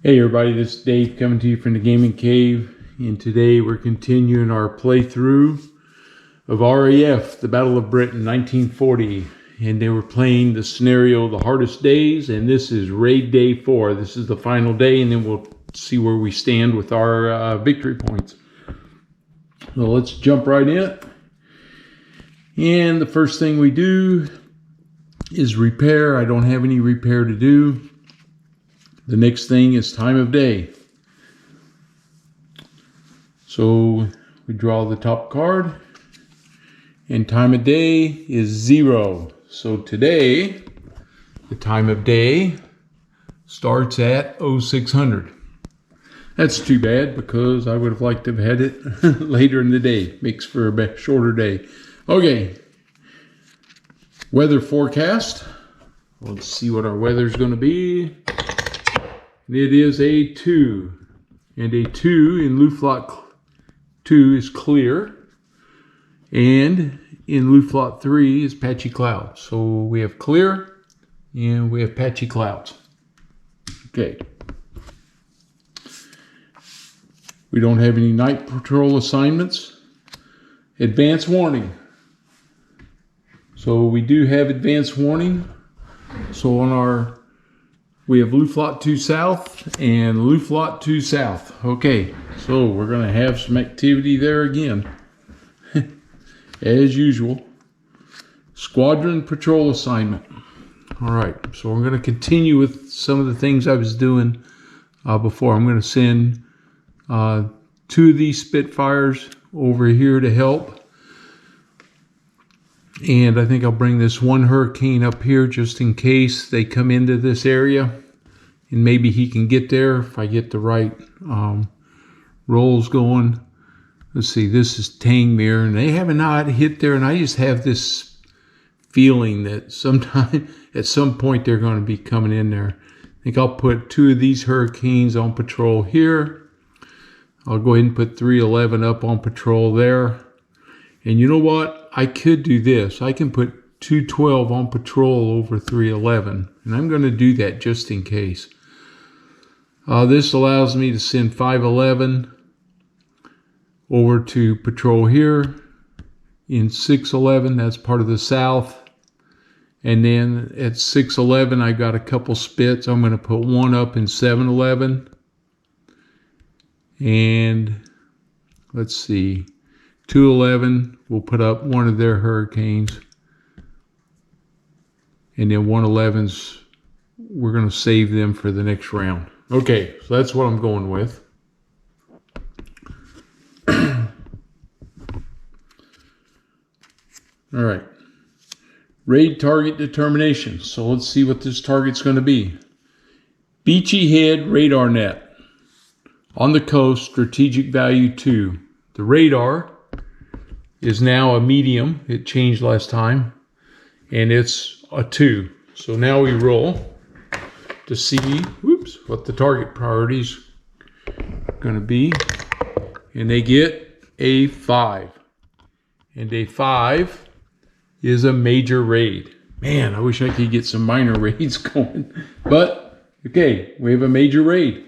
Hey everybody, this is Dave coming to you from the Gaming Cave, and today we're continuing our playthrough of RAF, the Battle of Britain, 1940. And they were playing the scenario, The Hardest Days, and this is Raid Day 4. This is the final day, and then we'll see where we stand with our victory points. So let's jump right in. And the first thing we do is repair. I don't have any repair to do. The next thing is time of day. So we draw the top card, and time of day is 0. So today, the time of day starts at 0600. That's too bad because I would have liked to have had it later in the day. Makes for a shorter day. Okay, weather forecast. Let's see what our weather is going to be. It is a 2, and a 2 in Luflot 2 is clear, and in Luflot 3 is patchy clouds. So we have clear, and we have patchy clouds. Okay. We don't have any night patrol assignments. Advance warning. So we do have advance warning. So on our we have Luflot 2 South and Luflot 2 South. Okay, so we're going to have some activity there again. As usual. Squadron patrol assignment. All right, so we're going to continue with some of the things I was doing before. I'm going to send 2 of these Spitfires over here to help. And I think I'll bring this one Hurricane up here just in case they come into this area. And maybe he can get there if I get the right rolls going. Let's see, this is Tangmere, and they have not hit there. And I just have this feeling that sometime, at some point, they're going to be coming in there. I think I'll put 2 of these Hurricanes on patrol here. I'll go ahead and put 311 up on patrol there. And you know what? I could do this. I can put 212 on patrol over 311. And I'm going to do that just in case. This allows me to send 511 over to patrol here in 611. That's part of the south. And then at 611, I got a couple spits. I'm going to put 1 up in 711. And let's see. 211, we'll put up 1 of their Hurricanes. And then 111s, we're going to save them for the next round. Okay, so that's what I'm going with. All right. Raid target determination. So let's see what this target's going to be. Beachy Head radar net. On the coast, strategic value 2. The radar is now a medium. It changed last time. And it's a 2. So now we roll to see what the target priority is going to be. And they get a 5. And a 5 is a major raid. Man, I wish I could get some minor raids going. But, okay, we have a major raid.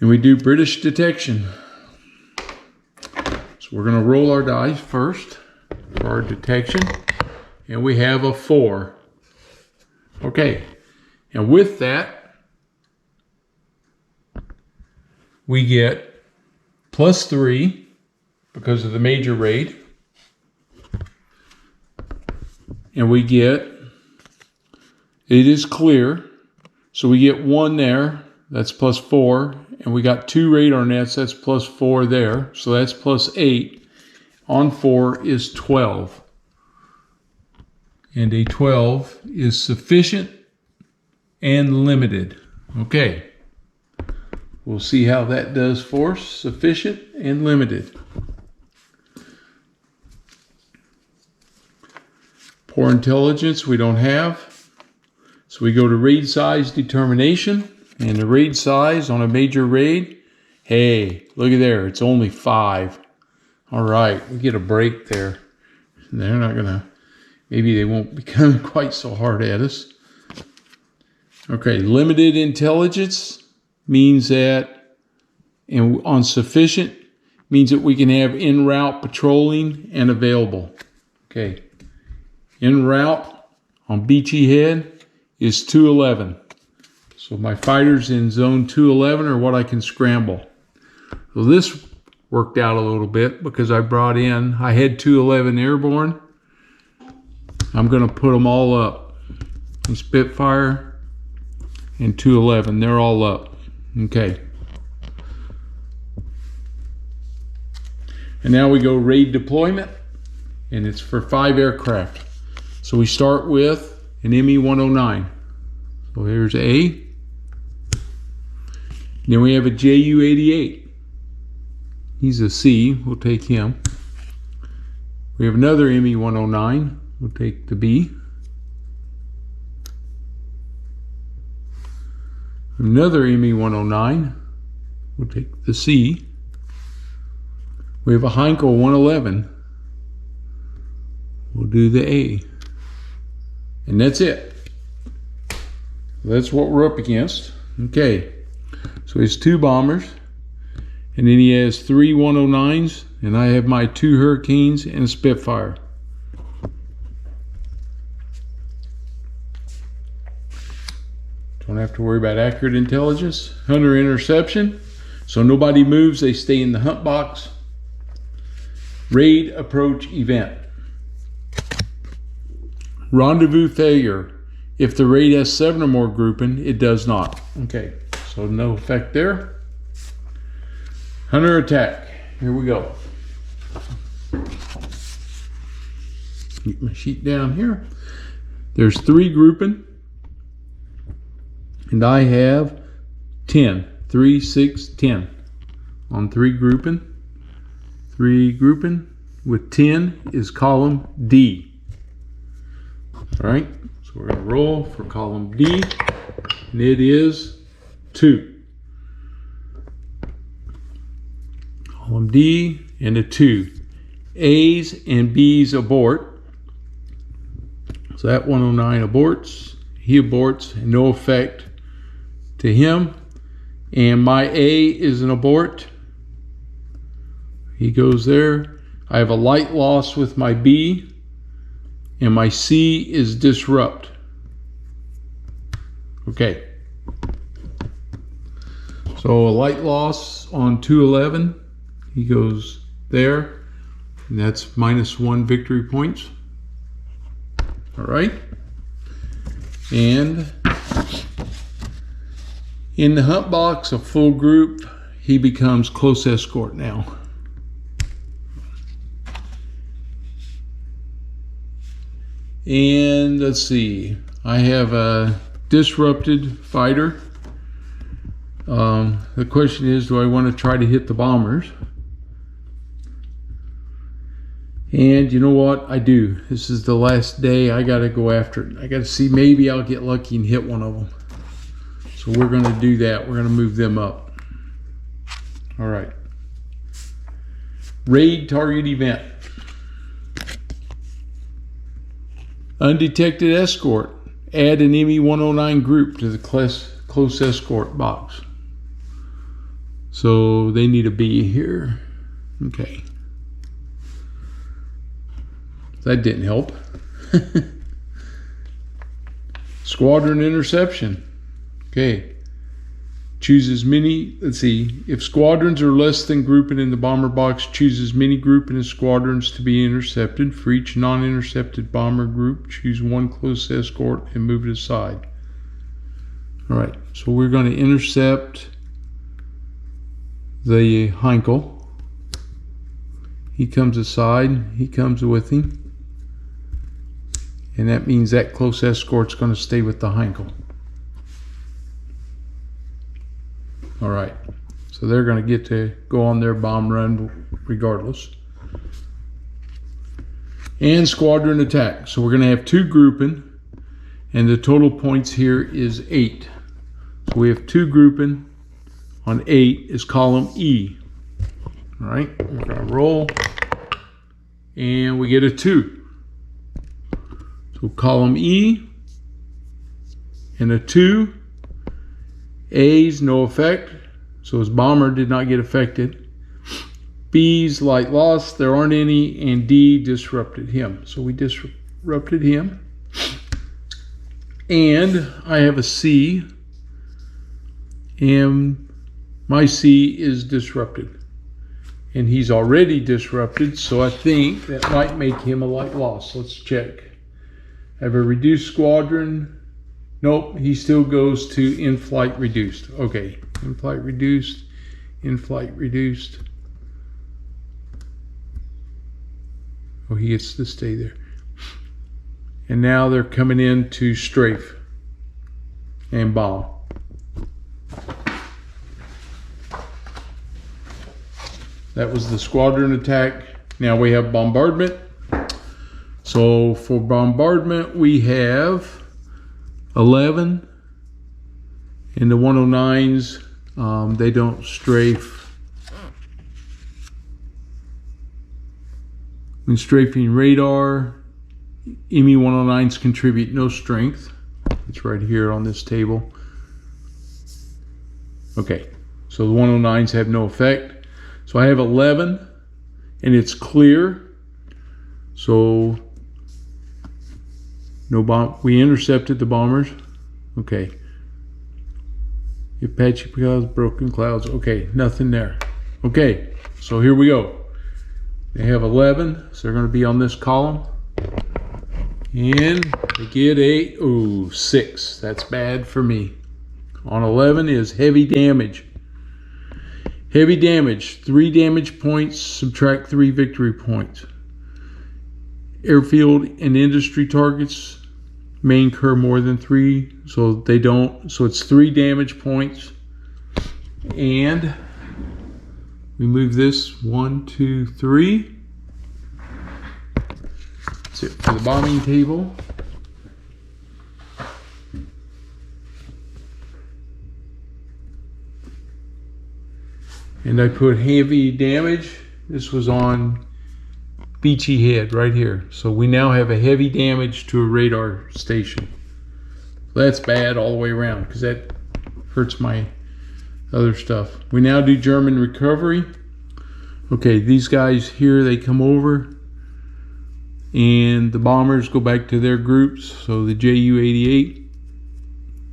And we do British detection. So we're going to roll our dice first for our detection. And we have a 4. Okay. And with that, we get +3 because of the major raid. And we get, it is clear. So we get 1 there. That's +4. And we got 2 radar nets. That's +4 there. So that's +8. On 4 is 12. And a 12 is sufficient and limited. Okay. We'll see how that does for us. Sufficient and limited. Poor intelligence we don't have. So we go to raid size determination. And the raid size on a major raid, hey, look at there. It's only 5. All right. We get a break there. They're not going to, maybe they won't be coming quite so hard at us. Okay, limited intelligence means that, and on sufficient means that we can have en route patrolling and available. Okay, en route on Beachy Head is 211. So my fighters in zone 211 are what I can scramble. So this worked out a little bit because I had 211 airborne. I'm going to put them all up. And Spitfire and 211, they're all up. Okay. And now we go raid deployment, and it's for 5 aircraft. So we start with an ME-109. So here's A. Then we have a JU-88. He's a C, we'll take him. We have another ME-109, we'll take the B. Another ME-109, we'll take the C. We have a Heinkel 111, we'll do the A. And that's it. That's what we're up against. Okay, so he has 2 bombers, and then he has 3 109s, and I have my 2 Hurricanes and a Spitfire. Don't have to worry about accurate intelligence. Hunter interception, so nobody moves, they stay in the hunt box. Raid approach event. Rendezvous failure. If the raid has 7 or more grouping, it does not. Okay, so no effect there. Hunter attack. Here we go. Get my sheet down here. There's 3 grouping, and I have 10. 3, 6, 10 on 3 grouping. 3 grouping with 10 is column D. All right, so we're going to roll for column D, and it is 2. Column D and a 2. A's and B's abort. So that 109 aborts. He aborts, and no effect to him. And my A is an abort. He goes there. I have a light loss with my B, and my C is disrupt. Okay. So a light loss on 211. He goes there, and that's -1 victory points. All right. And in the hunt box, a full group, he becomes close escort now. And let's see, I have a disrupted fighter. The question is, do I want to try to hit the bombers? And you know what? I do. This is the last day. I got to go after it. I got to see, maybe I'll get lucky and hit one of them. So we're going to do that. We're going to move them up. All right. Raid target event. Undetected escort. Add an ME-109 group to the close escort box. So they need a B here. Okay. That didn't help. Squadron interception. Okay. Choose as many, let's see, if squadrons are less than grouping in the bomber box, choose as many grouping as squadrons to be intercepted. For each non-intercepted bomber group, choose 1 close escort and move it aside. All right, so we're going to intercept the Heinkel. He comes aside, he comes with him. And that means that close escort's going to stay with the Heinkel. All right, so they're going to get to go on their bomb run regardless. And squadron attack. So we're going to have 2 grouping, and the total points here is 8. So we have 2 grouping on 8 is column E. All right, we're going to roll, and we get a 2. So column E and a 2 A's, no effect. So his bomber did not get affected. B's, light loss, there aren't any. And D, disrupted him. So we disrupted him. And I have a C. And my C is disrupted. And he's already disrupted, so I think that might make him a light loss. Let's check. I have a reduced squadron. Nope, he still goes to in-flight reduced. Okay, in-flight reduced, in-flight reduced. Oh, he gets to stay there. And now they're coming in to strafe and bomb. That was the squadron attack. Now we have bombardment. So for bombardment, we have 11. And the 109s, they don't strafe. When strafing radar, ME 109s contribute no strength. It's right here on this table. Okay, so the 109s have no effect. So I have 11, and it's clear. So no bomb. We intercepted the bombers. Okay. Apache clouds, broken clouds. Okay, nothing there. Okay, so here we go. They have 11, so they're going to be on this column. And they get a 6. That's bad for me. On 11 is heavy damage. Heavy damage, 3 damage points, subtract 3 victory points. Airfield and industry targets may incur more than 3, so they don't. So it's 3 damage points. And we move this 1, 2, 3. That's it for the bombing table. And I put heavy damage. This was on Beachy Head right here. So we now have a heavy damage to a radar station. That's bad all the way around because that hurts my other stuff. We now do German recovery. Okay, these guys here, they come over and the bombers go back to their groups. So the Ju-88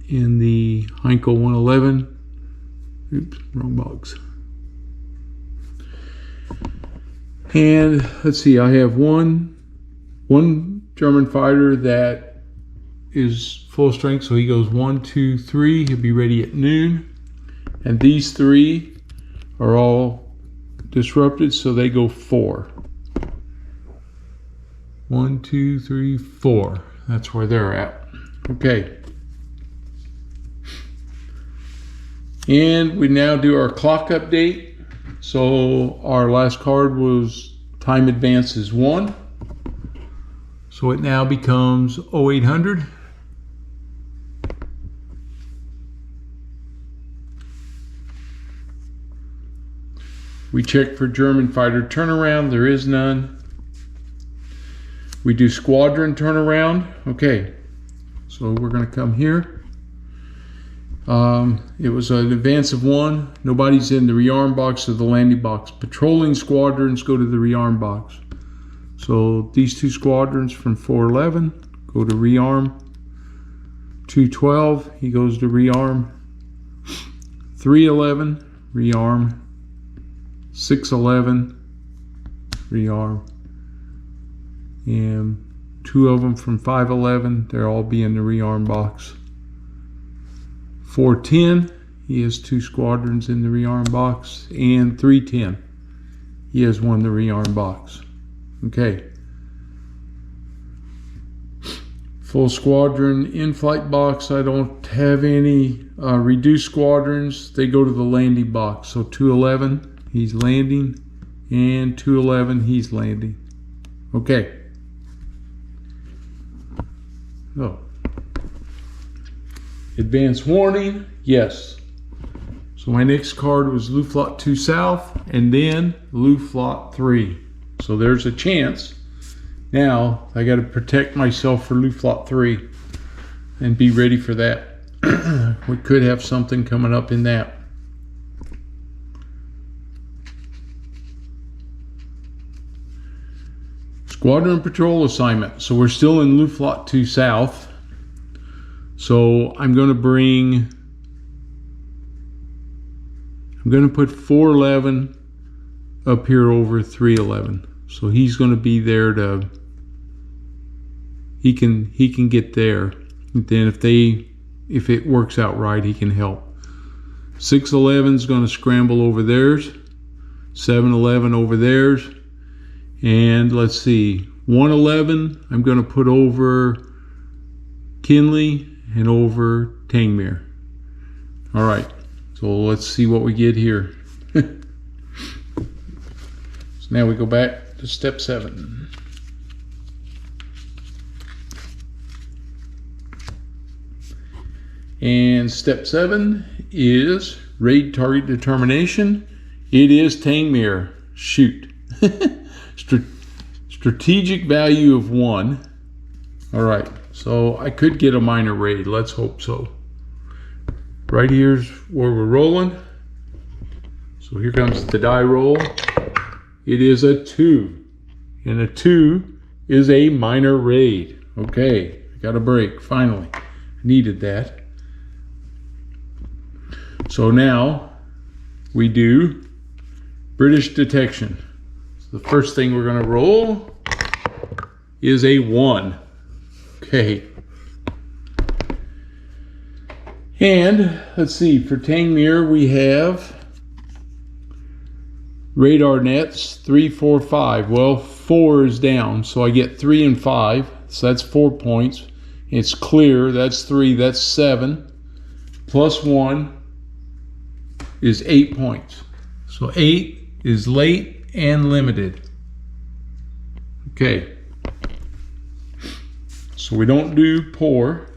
and the Heinkel 111. Oops, wrong box. And let's see, I have one German fighter that is full strength, so he goes 1, 2, 3. He'll be ready at noon. And these 3 are all disrupted, so they go 4. 1, 2, 3, 4. That's where they're at. Okay. And we now do our clock update. So our last card was time advance is 1. So it now becomes 0800. We check for German fighter turnaround. There is none. We do squadron turnaround. Okay. So we're going to come here. It was an advance of 1. Nobody's in the rearm box or the landing box. Patrolling squadrons go to the rearm box. So these 2 squadrons from 411 go to rearm. 212, he goes to rearm. 311, rearm. 611, rearm. And 2 of them from 511, they'll all be in the rearm box. 410, he has 2 squadrons in the rearm box, and 310, he has 1 in the rearm box. Okay. Full squadron in-flight box, I don't have any. Reduced squadrons, they go to the landing box. So 211, he's landing, and 211, he's landing. Okay. Oh. Advance warning, yes. So my next card was Luftflotte 2 South and then Luftflotte 3. So there's a chance. Now I got to protect myself for Luftflotte 3 and be ready for that. We could have something coming up in that. Squadron patrol assignment. So we're still in Luftflotte 2 South. So I'm going to put 411 up here over 311. So he's going to be there to, he can get there. And then if it works out right, he can help. 611 is going to scramble over theirs. 711 over theirs. And let's see, 111 I'm going to put over Kinley and over Tangmere. All right, so let's see what we get here. So now we go back to step 7. And step 7 is raid target determination. It is Tangmere. Shoot. Strategic value of 1. All right, so I could get a minor raid. Let's hope so. Right here's where we're rolling. So here comes the die roll. It is a 2. And a 2 is a minor raid. Okay, I got a break, finally. I needed that. So now we do British detection. So the first thing we're going to roll is a 1. Okay. And let's see, for Tangmere we have radar nets 3, 4, 5. Well, 4 is down, so I get 3 and 5. So that's 4 points. It's clear, that's 3, that's 7. Plus 1 is 8 points. So 8 is late and limited. Okay. So we don't do poor.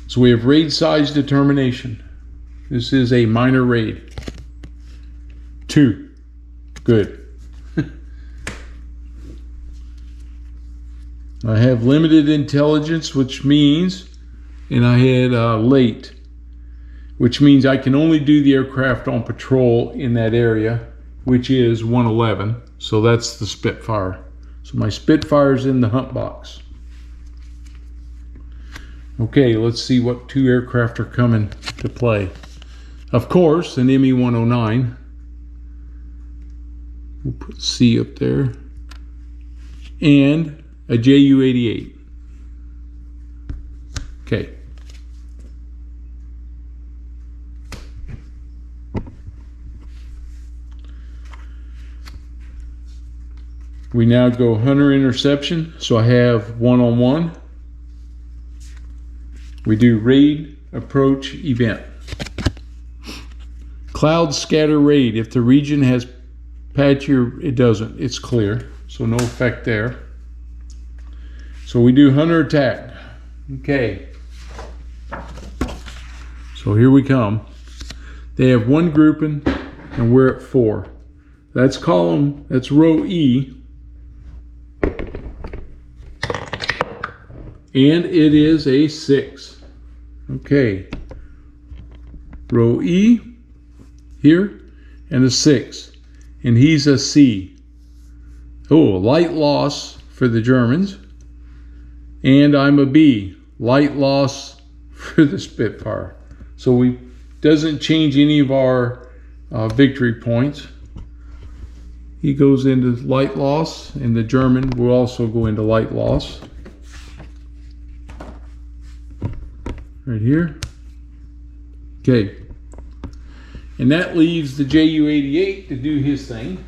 So we have raid size determination. This is a minor raid. 2. Good. I have limited intelligence, which means, and I had late, which means I can only do the aircraft on patrol in that area, which is 111. So that's the Spitfire. So my Spitfire's in the hunt box. Okay, let's see what 2 aircraft are coming to play. Of course, an ME-109. We'll put C up there. And a Ju-88. Okay. We now go hunter interception. So I have 1-on-1. We do raid approach event. Cloud scatter raid. If the region has patchy, it doesn't. It's clear. So no effect there. So we do hunter attack. Okay. So here we come. They have 1 grouping and we're at 4. That's column, that's row E. And it is a 6. Okay. Row E here and a 6. And he's a C. Oh, light loss for the Germans. And I'm a B. Light loss for the Spitfire. So we doesn't change any of our victory points. He goes into light loss, and the German will also go into light loss. Right here. Okay. And that leaves the Ju-88 to do his thing.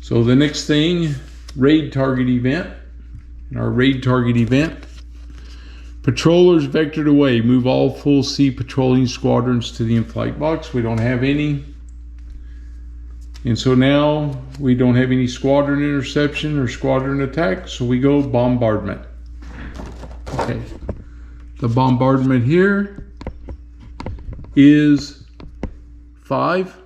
So the next thing, raid target event. Our raid target event. Patrollers vectored away. Move all full C patrolling squadrons to the in-flight box. We don't have any. And so now we don't have any squadron interception or squadron attack. So we go bombardment. Okay. The bombardment here is 5.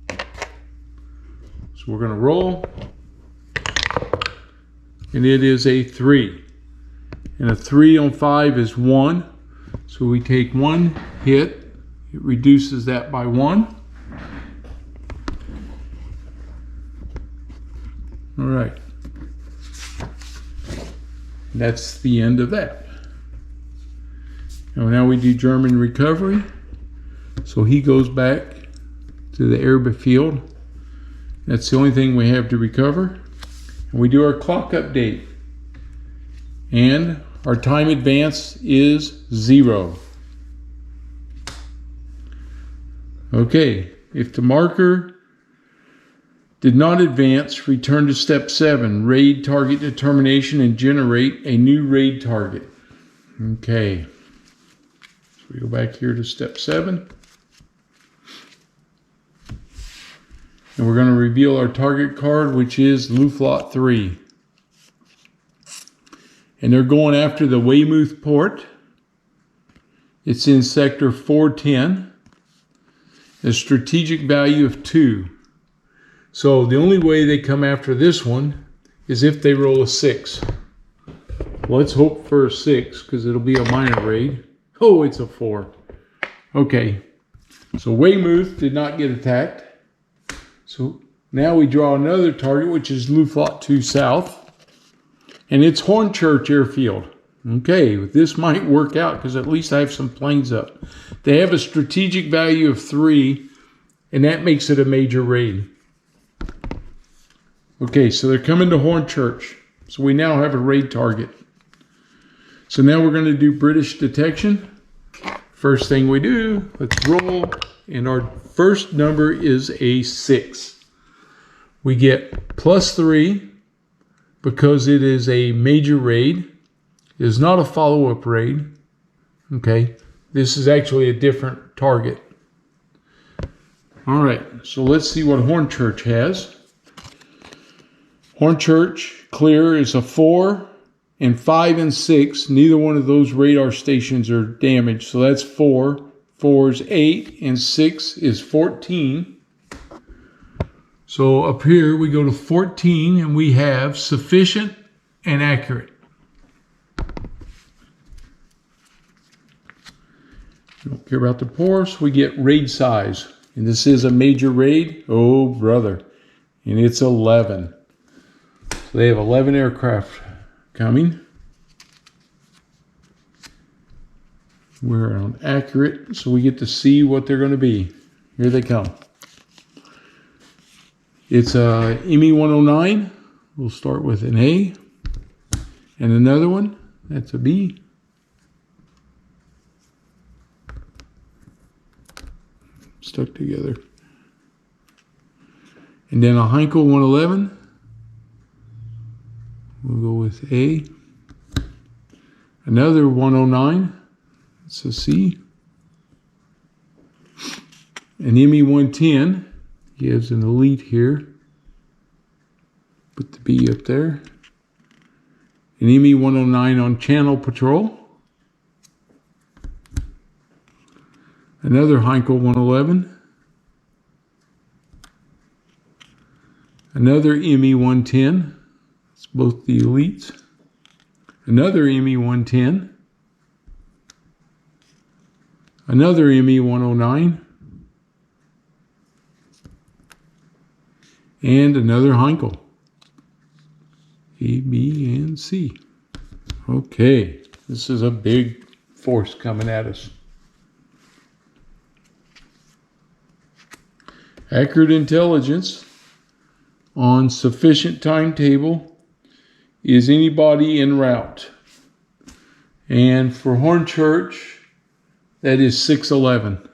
So we're going to roll. And it is a 3. And a 3 on 5 is 1. So we take 1 hit. It reduces that by 1. All right. That's the end of that. Now we do German recovery. So he goes back to the airfield. That's the only thing we have to recover. And we do our clock update. And our time advance is 0. Okay, if the marker did not advance, return to step 7, raid target determination, and generate a new raid target. Okay, so we go back here to step 7. And we're going to reveal our target card, which is Luftflotte 3. And they're going after the Weymouth port. It's in sector 410. A strategic value of 2. So the only way they come after this one is if they roll a 6. Let's hope for a 6 because it'll be a minor raid. Oh, it's a 4. Okay, so Weymouth did not get attacked. So now we draw another target, which is Luftflotte 2 South. And it's Hornchurch Airfield. Okay, this might work out because at least I have some planes up. They have a strategic value of 3, and that makes it a major raid. Okay, so they're coming to Hornchurch. So we now have a raid target. So now we're going to do British detection. First thing we do, let's roll. And our first number is a 6. We get +3 because it is a major raid. It is not a follow-up raid. Okay, this is actually a different target. All right, so let's see what Hornchurch has. Hornchurch clear is a 4, and 5 and 6. Neither one of those radar stations are damaged, so that's 4. 4 is 8, and 6 is 14. So up here we go to 14, and we have sufficient and accurate. Don't care about the ports. We get raid size, and this is a major raid. Oh brother, and it's 11. So they have 11 aircraft coming. We're on accurate, so we get to see what they're going to be. Here they come. It's a ME-109. We'll start with an A. And another one, that's a B. Stuck together. And then a Heinkel 111. We'll go with A. Another 109. It's a C. An ME-110. Gives an elite here. Put the B up there. An ME-109 on channel patrol. Another Heinkel 111. Another ME-110. It's both the elites. Another ME-110. Another ME-109. And another Heinkel. A, B, and C. Okay, this is a big force coming at us. Accurate intelligence on sufficient timetable is anybody en route. And for Hornchurch, that is 611.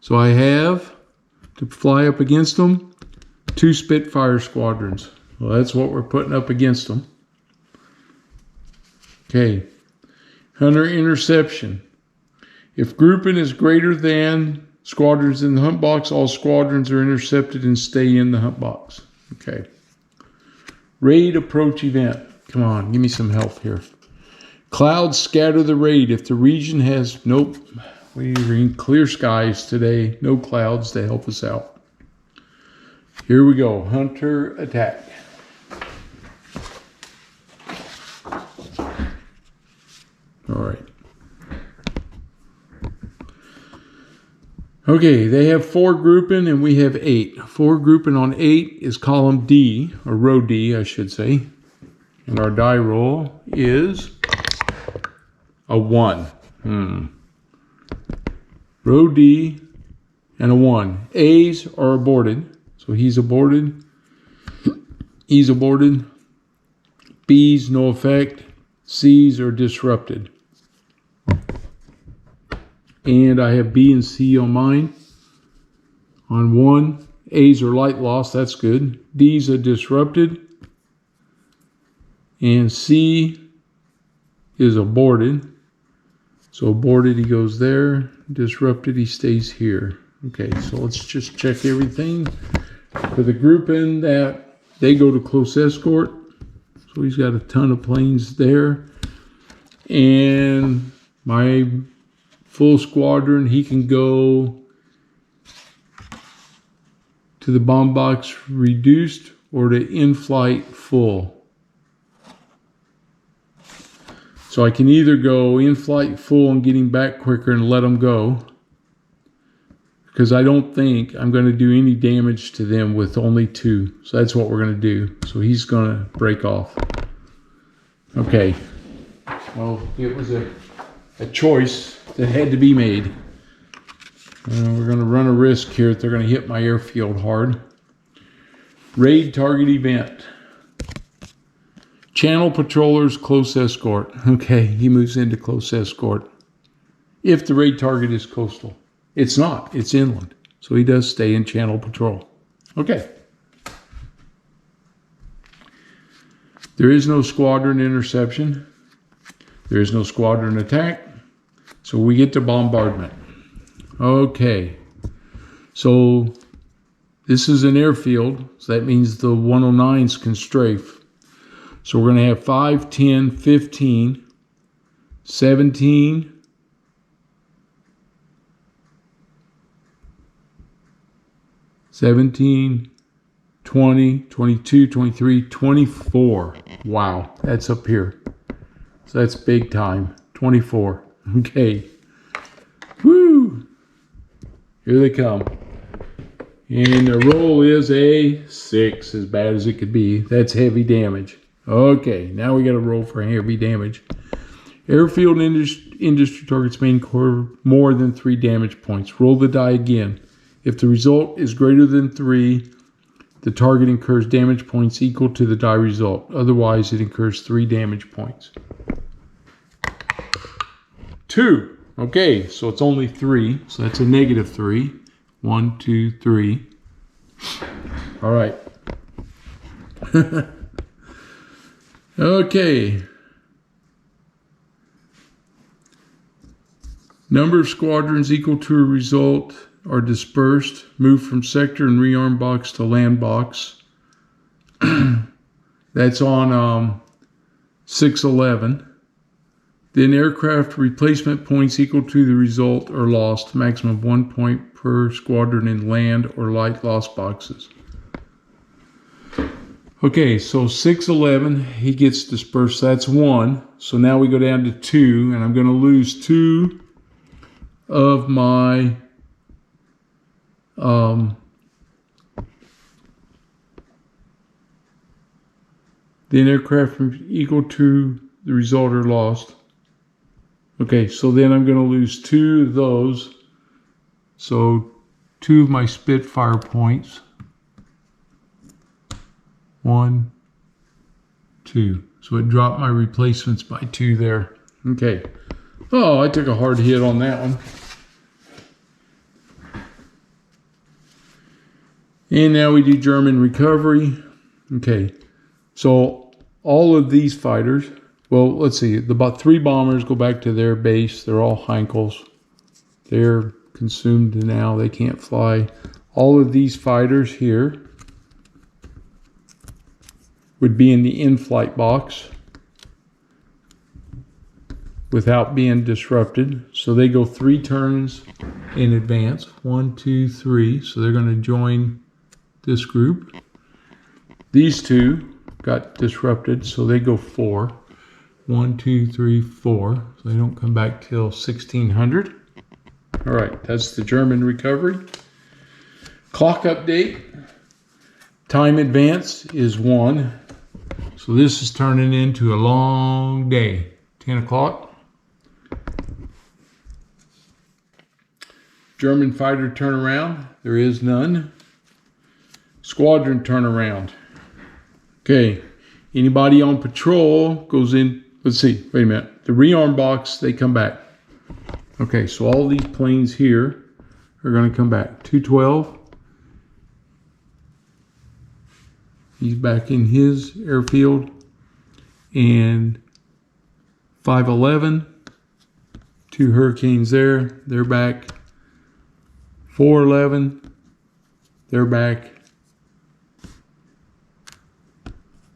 So I have to fly up against them 2 Spitfire squadrons. Well, that's what we're putting up against them. Okay. Hunter interception. If grouping is greater than squadrons in the hunt box, all squadrons are intercepted and stay in the hunt box. Okay. Raid approach event. Come on, give me some help here. Clouds scatter the raid. If the region has, nope, we're in clear skies today. No clouds to help us out. Here we go. Hunter attack. All right. Okay, they have 4 grouping and we have 8. 4 grouping on 8 is column D, or row D, I should say. And our die roll is a 1. Row D and a 1. A's are aborted, so he's aborted. E's aborted. B's no effect. C's are disrupted. And I have B and C on mine. On 1, A's are light loss, that's good. D's are disrupted. And C is aborted. So aborted, he goes there. Disrupted, he stays here. Okay, so let's just check everything. For the grouping that they go to close escort. So he's got a ton of planes there. And my full squadron, he can go to the bomb box reduced or to in-flight full. So I can either go in-flight full and getting back quicker and let them go, because I don't think I'm going to do any damage to them with only 2. So that's what we're going to do. So he's going to break off. Okay. Well, it was a choice that had to be made. We're going to run a risk here that they're going to hit my airfield hard. Raid target event. Channel patrollers, close escort. Okay, he moves into close escort. If the raid target is coastal. It's not, it's inland. So he does stay in channel patrol. Okay. There is no squadron interception. There is no squadron attack. So we get to bombardment. Okay. So this is an airfield. So that means the 109s can strafe. So we're going to have 5, 10, 15, 17, 17, 20, 22, 23, 24. Wow, that's up here. So that's big time. 24. Okay. Woo! Here they come. And the roll is a 6, as bad as it could be. That's heavy damage. Okay, now we got to roll for heavy damage. Airfield industry targets may incur more than 3 damage points. Roll the die again. If the result is greater than 3, the target incurs damage points equal to the die result. Otherwise, it incurs 3 damage points. 2. Okay, so it's only 3. So that's a negative 3. 1, 2, 3. All right. Okay. Number of squadrons equal to a result are dispersed. Move from sector and rearm box to land box. That's on 611. Then aircraft replacement points equal to the result are lost. Maximum of 1 point per squadron in land or light loss boxes. Okay, so 611, he gets dispersed. That's 1. So now we go down to 2, and I'm going to lose 2 of my then aircraft equal to the result are lost. Okay, so then I'm going to lose 2 of those. So 2 of my Spitfire points. 1, 2. So it dropped my replacements by 2 there. Okay. Oh, I took a hard hit on that one. And now we do German recovery. Okay. So all of these fighters, well, let's see. About 3 bombers go back to their base. They're all Heinkels. They're consumed now. They can't fly. All of these fighters here would be in the in-flight box without being disrupted. So they go 3 turns in advance. 1, 2, 3. So they're going to join this group. These 2 got disrupted, so they go 4. 1, 2, 3, 4. So they don't come back till 1600. All right, that's the German recovery. Clock update. Time advance is 1. So this is turning into a long day. 10 o'clock. German fighter turnaround. There is none. Squadron turnaround. Okay. Anybody on patrol goes in. Let's see. Wait a minute. The rearm box, they come back. Okay. So all these planes here are going to come back. 212. He's back in his airfield. And 511. 2 Hurricanes there. They're back. 411. They're back.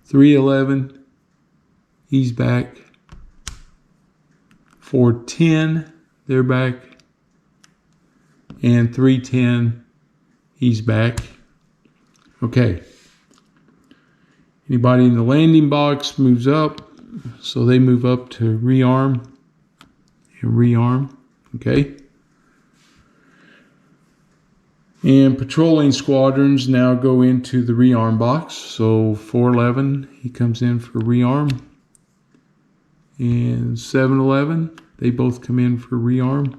311. He's back. 410. They're back. And 310. He's back. Okay. Anybody in the landing box moves up, so they move up to rearm and rearm. Okay. And patrolling squadrons now go into the rearm box. So 411, he comes in for rearm. And 711, they both come in for rearm.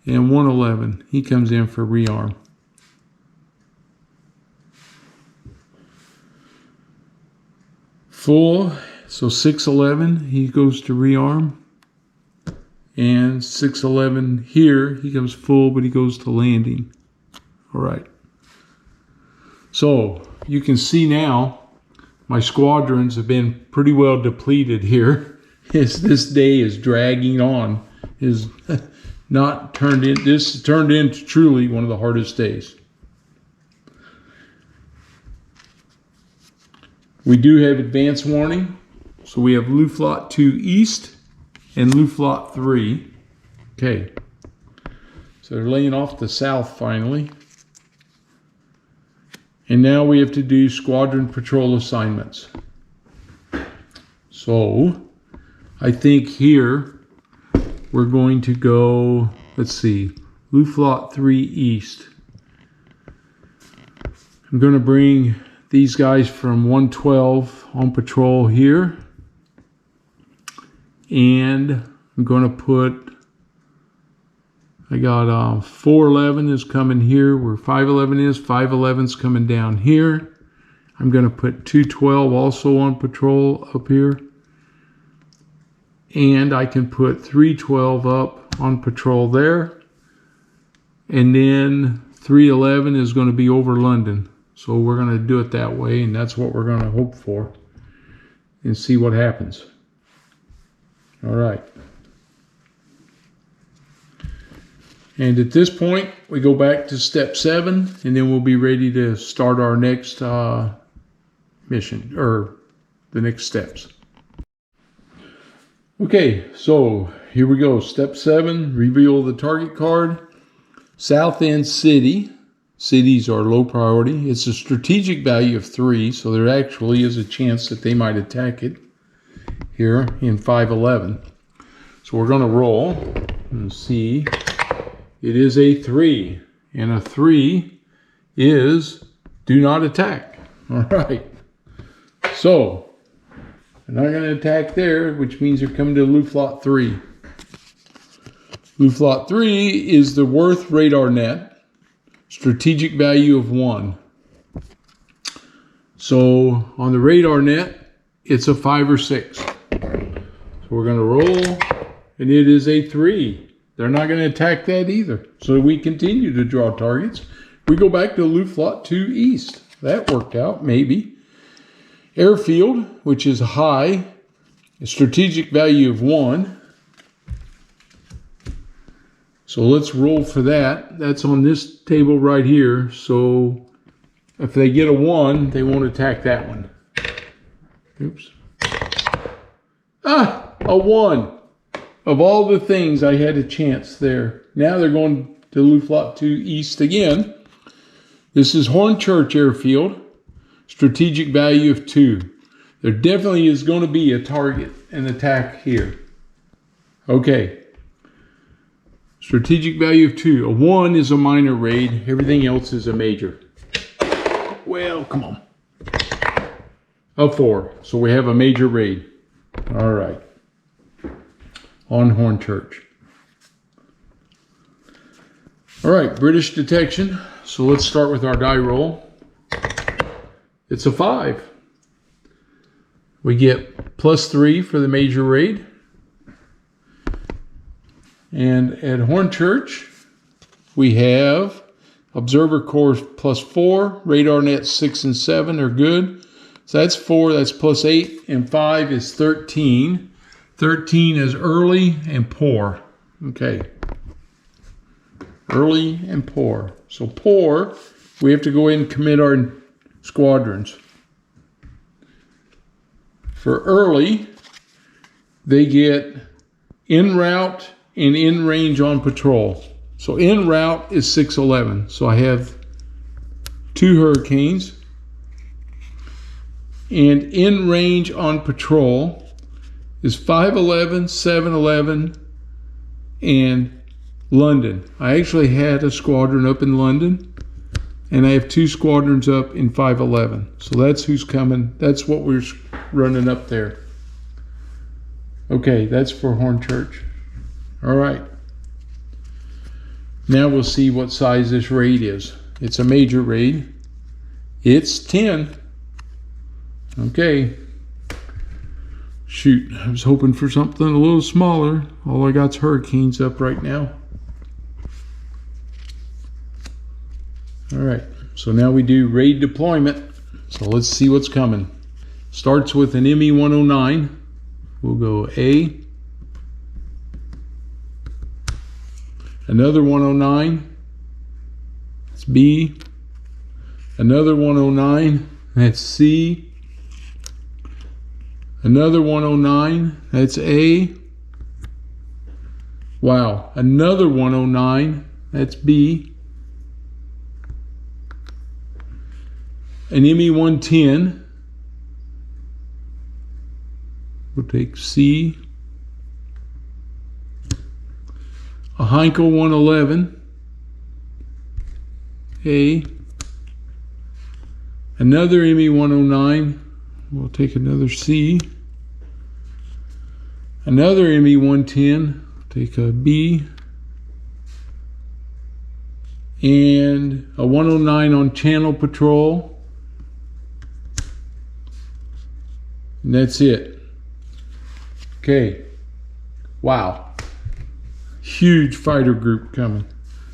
And 111, he comes in for rearm. Full, so 611, he goes to rearm. And 611 here, he comes full, but he goes to landing. All right. So you can see now my squadrons have been pretty well depleted here. This day is dragging on. Is not turned in. This turned into truly one of the hardest days. We do have advance warning. So we have Luftflotte 2 East and Luftflotte 3. Okay. So they're laying off the south finally. And now we have to do squadron patrol assignments. So I think here we're going to go, let's see, Luftflotte 3 East. I'm going to bring these guys from 112 on patrol here. And I'm going to put, I got 411 is coming here where 511 is. 511's coming down here. I'm going to put 212 also on patrol up here. And I can put 312 up on patrol there. And then 311 is going to be over London. So we're going to do it that way, and that's what we're going to hope for and see what happens. All right. And at this point, we go back to step 7, and then we'll be ready to start our next mission, or the next steps. Okay, so here we go. Step 7, reveal the target card. South End City. Cities are low priority. It's a strategic value of 3, so there actually is a chance that they might attack it here in 511. So we're going to roll and see. It is a 3, and a 3 is do not attack. All right. So they're not going to attack there, which means they're coming to Luftflotte 3. Luftflotte 3 is the Worth radar net. Strategic value of 1. So on the radar net, it's a 5 or 6. So we're going to roll, and it is a 3. They're not going to attack that either. So we continue to draw targets. We go back to Luftflotte 2 East. That worked out, maybe. Airfield, which is high, a strategic value of 1. So let's roll for that. That's on this table right here. So if they get a 1, they won't attack that one. Oops. Ah, a 1. Of all the things, I had a chance there. Now they're going to Luftflotte 2 East again. This is Hornchurch Airfield. Strategic value of 2. There definitely is going to be a target and attack here. Okay. Strategic value of 2. A 1 is a minor raid. Everything else is a major. Well, come on. A 4. So we have a major raid. All right. On Hornchurch. All right, British detection. So let's start with our die roll. It's a 5. We get +3 for the major raid. And at Hornchurch, we have observer core +4, radar net 6 and 7 are good. So that's 4, that's +8, and 5 is 13. 13 is early and poor. Okay. Early and poor. So poor, we have to go in and commit our squadrons. For early, they get en route and in range on patrol. So en route is 611. So I have 2 Hurricanes. And in range on patrol is 511, 711, and London. I actually had a squadron up in London, and I have 2 squadrons up in 511. So that's who's coming. That's what we're running up there. Okay, that's for Hornchurch. All right. Now we'll see what size this raid is. It's a major raid. It's 10. Okay. Shoot, I was hoping for something a little smaller. All I got's Hurricanes up right now. All right, so now we do raid deployment. So let's see what's coming. Starts with an ME 109. We'll go A. Another 109. That's B. Another 109. That's C. Another 109. That's A. Wow. Another 109. That's B. An ME 110. We'll take C. A Heinkel 111. A. Another ME 109. We'll take another C. Another ME 110. Take a B. And a 109 on channel patrol. And that's it. Okay. Wow. Huge fighter group coming.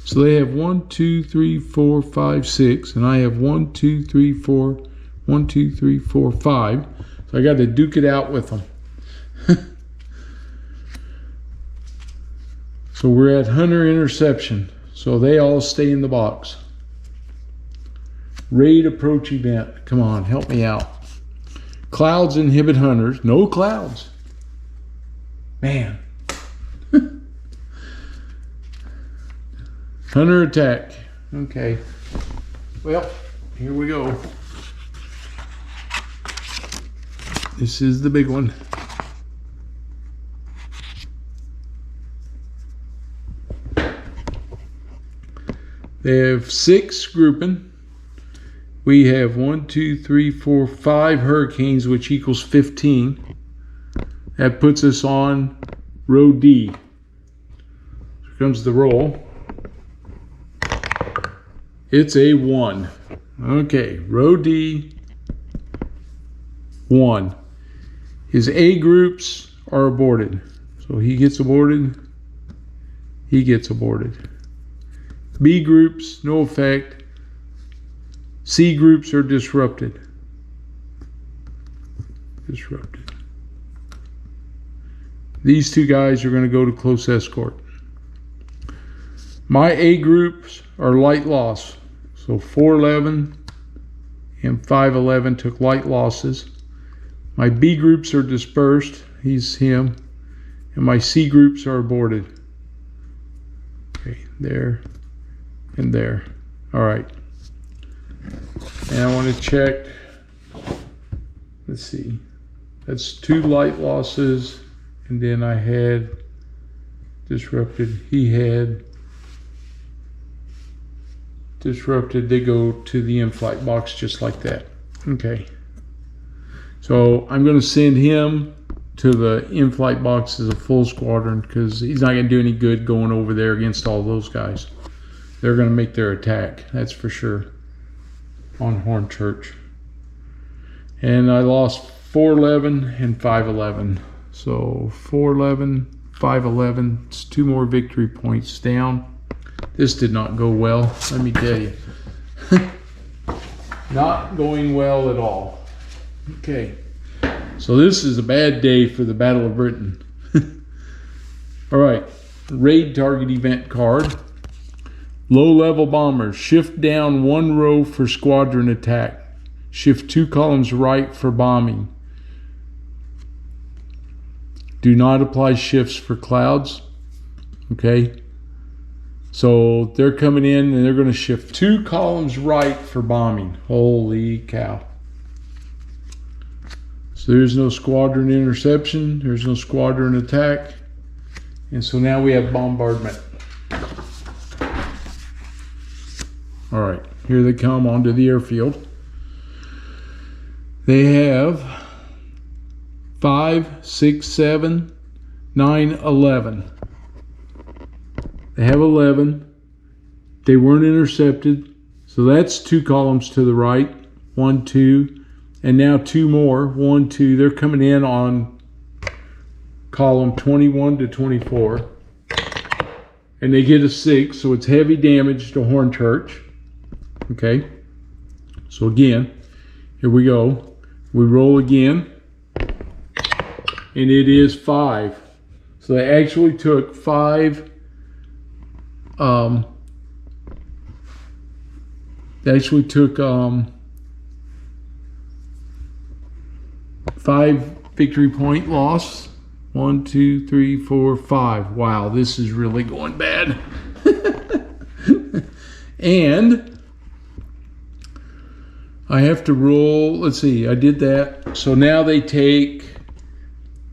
So they have 1, 2, 3, 4, 5, 6. And I have 1, 2, 3, 4, 1, 2, 3, 4, 5. So I got to duke it out with them. So we're at Hunter interception. So they all stay in the box. Raid approach event. Come on, help me out. Clouds inhibit hunters. No clouds. Man. Hunter attack. Okay. Well, here we go. This is the big one. They have 6 grouping. We have 1, 2, 3, 4, 5 Hurricanes, which equals 15. That puts us on row D. Here comes the roll. It's a 1. Okay, row D, 1. His A groups are aborted. So he gets aborted. He gets aborted. B groups, no effect. C groups are disrupted. Disrupted. These 2 guys are going to go to close escort. My A groups are light loss. So 411 and 511 took light losses. My B groups are dispersed. He's him. And my C groups are aborted. Okay, there and there. All right. And I want to check. Let's see. That's 2 light losses, and then I had disrupted. He had disrupted. They go to the in-flight box just like that. Okay. So I'm going to send him to the in-flight box as a full squadron because he's not going to do any good going over there against all those guys. They're going to make their attack, that's for sure, on Hornchurch. And I lost 411 and 511. So 411, 511. It's 2 more victory points down. This did not go well, let me tell you. Not going well at all. Okay, so this is a bad day for the Battle of Britain. All right, raid target event card. Low-level bombers, shift down 1 row for squadron attack. Shift 2 columns right for bombing. Do not apply shifts for clouds. Okay, so they're coming in and they're going to shift 2 columns right for bombing. Holy cow. So there's no squadron interception, there's no squadron attack, and so now we have bombardment. All right, here they come onto the airfield. They have 5, 6, 7, 9, 11. They have 11. They weren't intercepted, so that's 2 columns to the right, 1, 2. And now 2 more, 1, 2, they're coming in on column 21 to 24. And they get a 6, so it's heavy damage to Hornchurch. Okay, so again, here we go. We roll again, and it is 5. So they actually took 5, they actually took 5 victory point loss. 1, 2, 3, 4, 5. Wow, this is really going bad. And I have to roll, let's see, I did that. So now they take,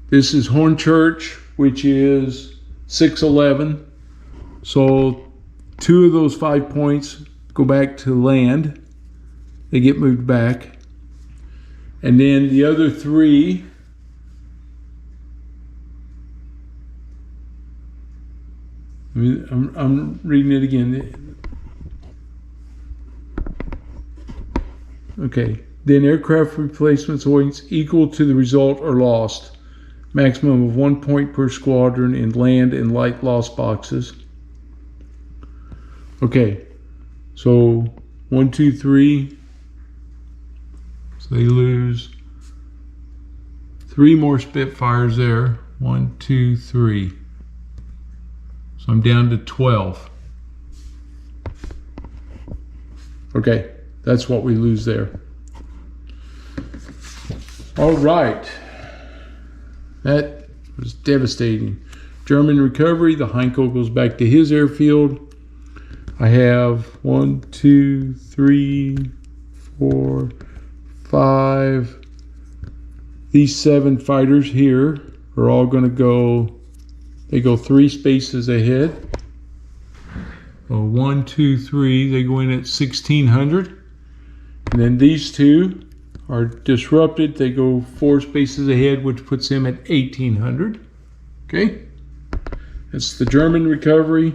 this is Hornchurch, which is 611. So 2 of those 5 points go back to land. They get moved back. And then the other 3, I'm reading it again. Okay, then aircraft replacements points equal to the result are lost. Maximum of 1 point per squadron in land and light loss boxes. Okay, so 1, 2, 3. So they lose 3 more Spitfires there. 1, 2, 3. So I'm down to 12. Okay, that's what we lose there. All right. That was devastating. German recovery. The Heinkel goes back to his airfield. I have 1, 2, 3, 4, 5. These 7 fighters here are all going to go, they go 3 spaces ahead. So 1, 2, 3, they go in at 1600. And then these 2 are disrupted. They go 4 spaces ahead, which puts them at 1800. Okay, that's the German recovery.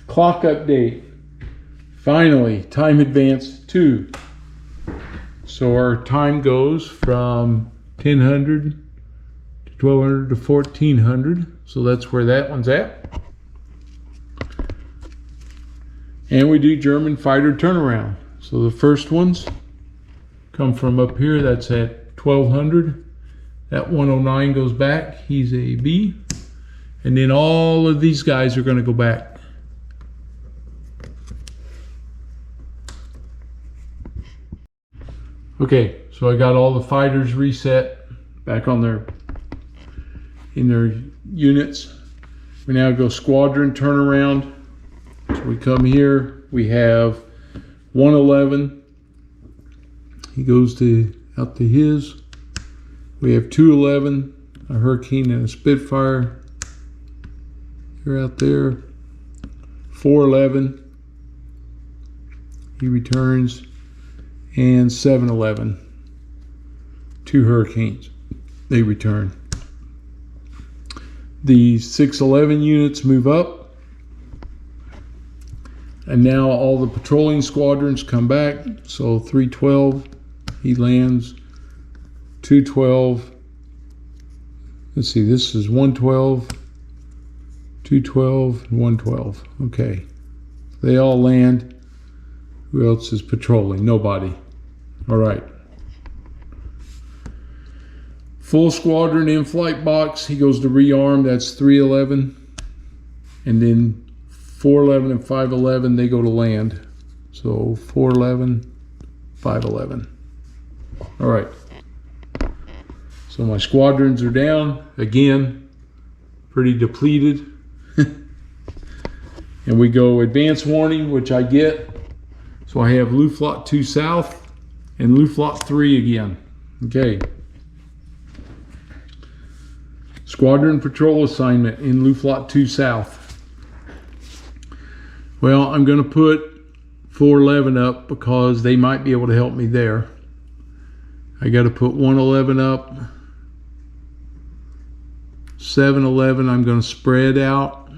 Clock update. Finally, time advance 2. So our time goes from 1000 to 1200 to 1400. So that's where that one's at. And we do German fighter turnaround. So the first ones come from up here. That's at 1200. That 109 goes back. He's a B. And then all of these guys are going to go back. Okay, so I got all the fighters reset back on in their units. We now go squadron turnaround. So we come here, we have 111. He goes out to his. We have 211, a Hurricane and a Spitfire. They're out there. 411, he returns, and 711, 2 Hurricanes, they return. The 611 units move up, and now all the patrolling squadrons come back. So 312, he lands. 212, let's see, this is 112, 212, 112. Okay, they all land. Who else is patrolling? Nobody. All right. Full squadron in flight box. He goes to rearm. That's 311. And then 411 and 511, they go to land. So 411, 511. All right. So my squadrons are down. Again, pretty depleted. And we go advance warning, which I get. So I have Luftflotte 2 South and Luftflotte 3 again. Okay. Squadron patrol assignment in Luftflotte 2 South. Well, I'm going to put 411 up because they might be able to help me there. I got to put 111 up. 711 I'm going to spread out.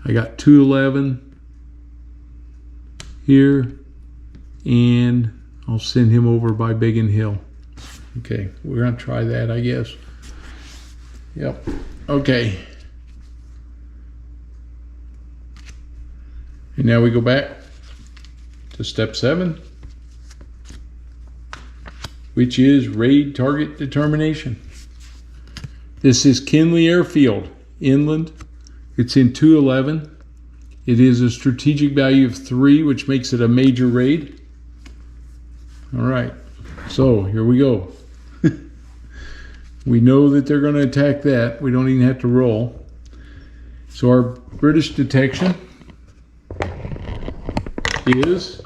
I got 211 here, and I'll send him over by Biggin Hill. Okay, we're going to try that, I guess. Yep. Okay. And now we go back to step 7, which is raid target determination. This is Kinley Airfield, inland. It's in 211. It is a strategic value of 3, which makes it a major raid. All right, so here we go. We know that they're going to attack that. We don't even have to roll. So our British detection is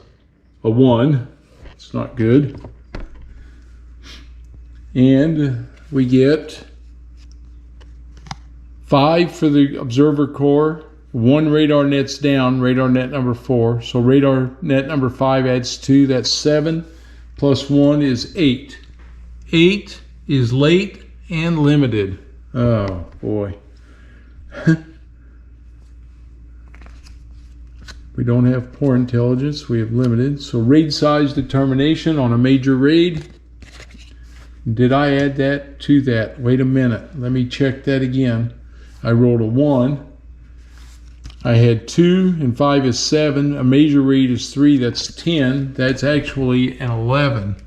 a 1. It's not good. And we get 5 for the observer corps. 1 radar net's down, radar net number 4. So radar net number 5 adds 2, that's 7. Plus 1 is 8. 8 is late and limited. Oh boy. We don't have poor intelligence, we have limited. So raid size determination on a major raid. Did I add that to that? Wait a minute, let me check that again. I rolled a 1. I had 2 and 5 is 7. A major raid is 3, that's 10. That's actually an 11,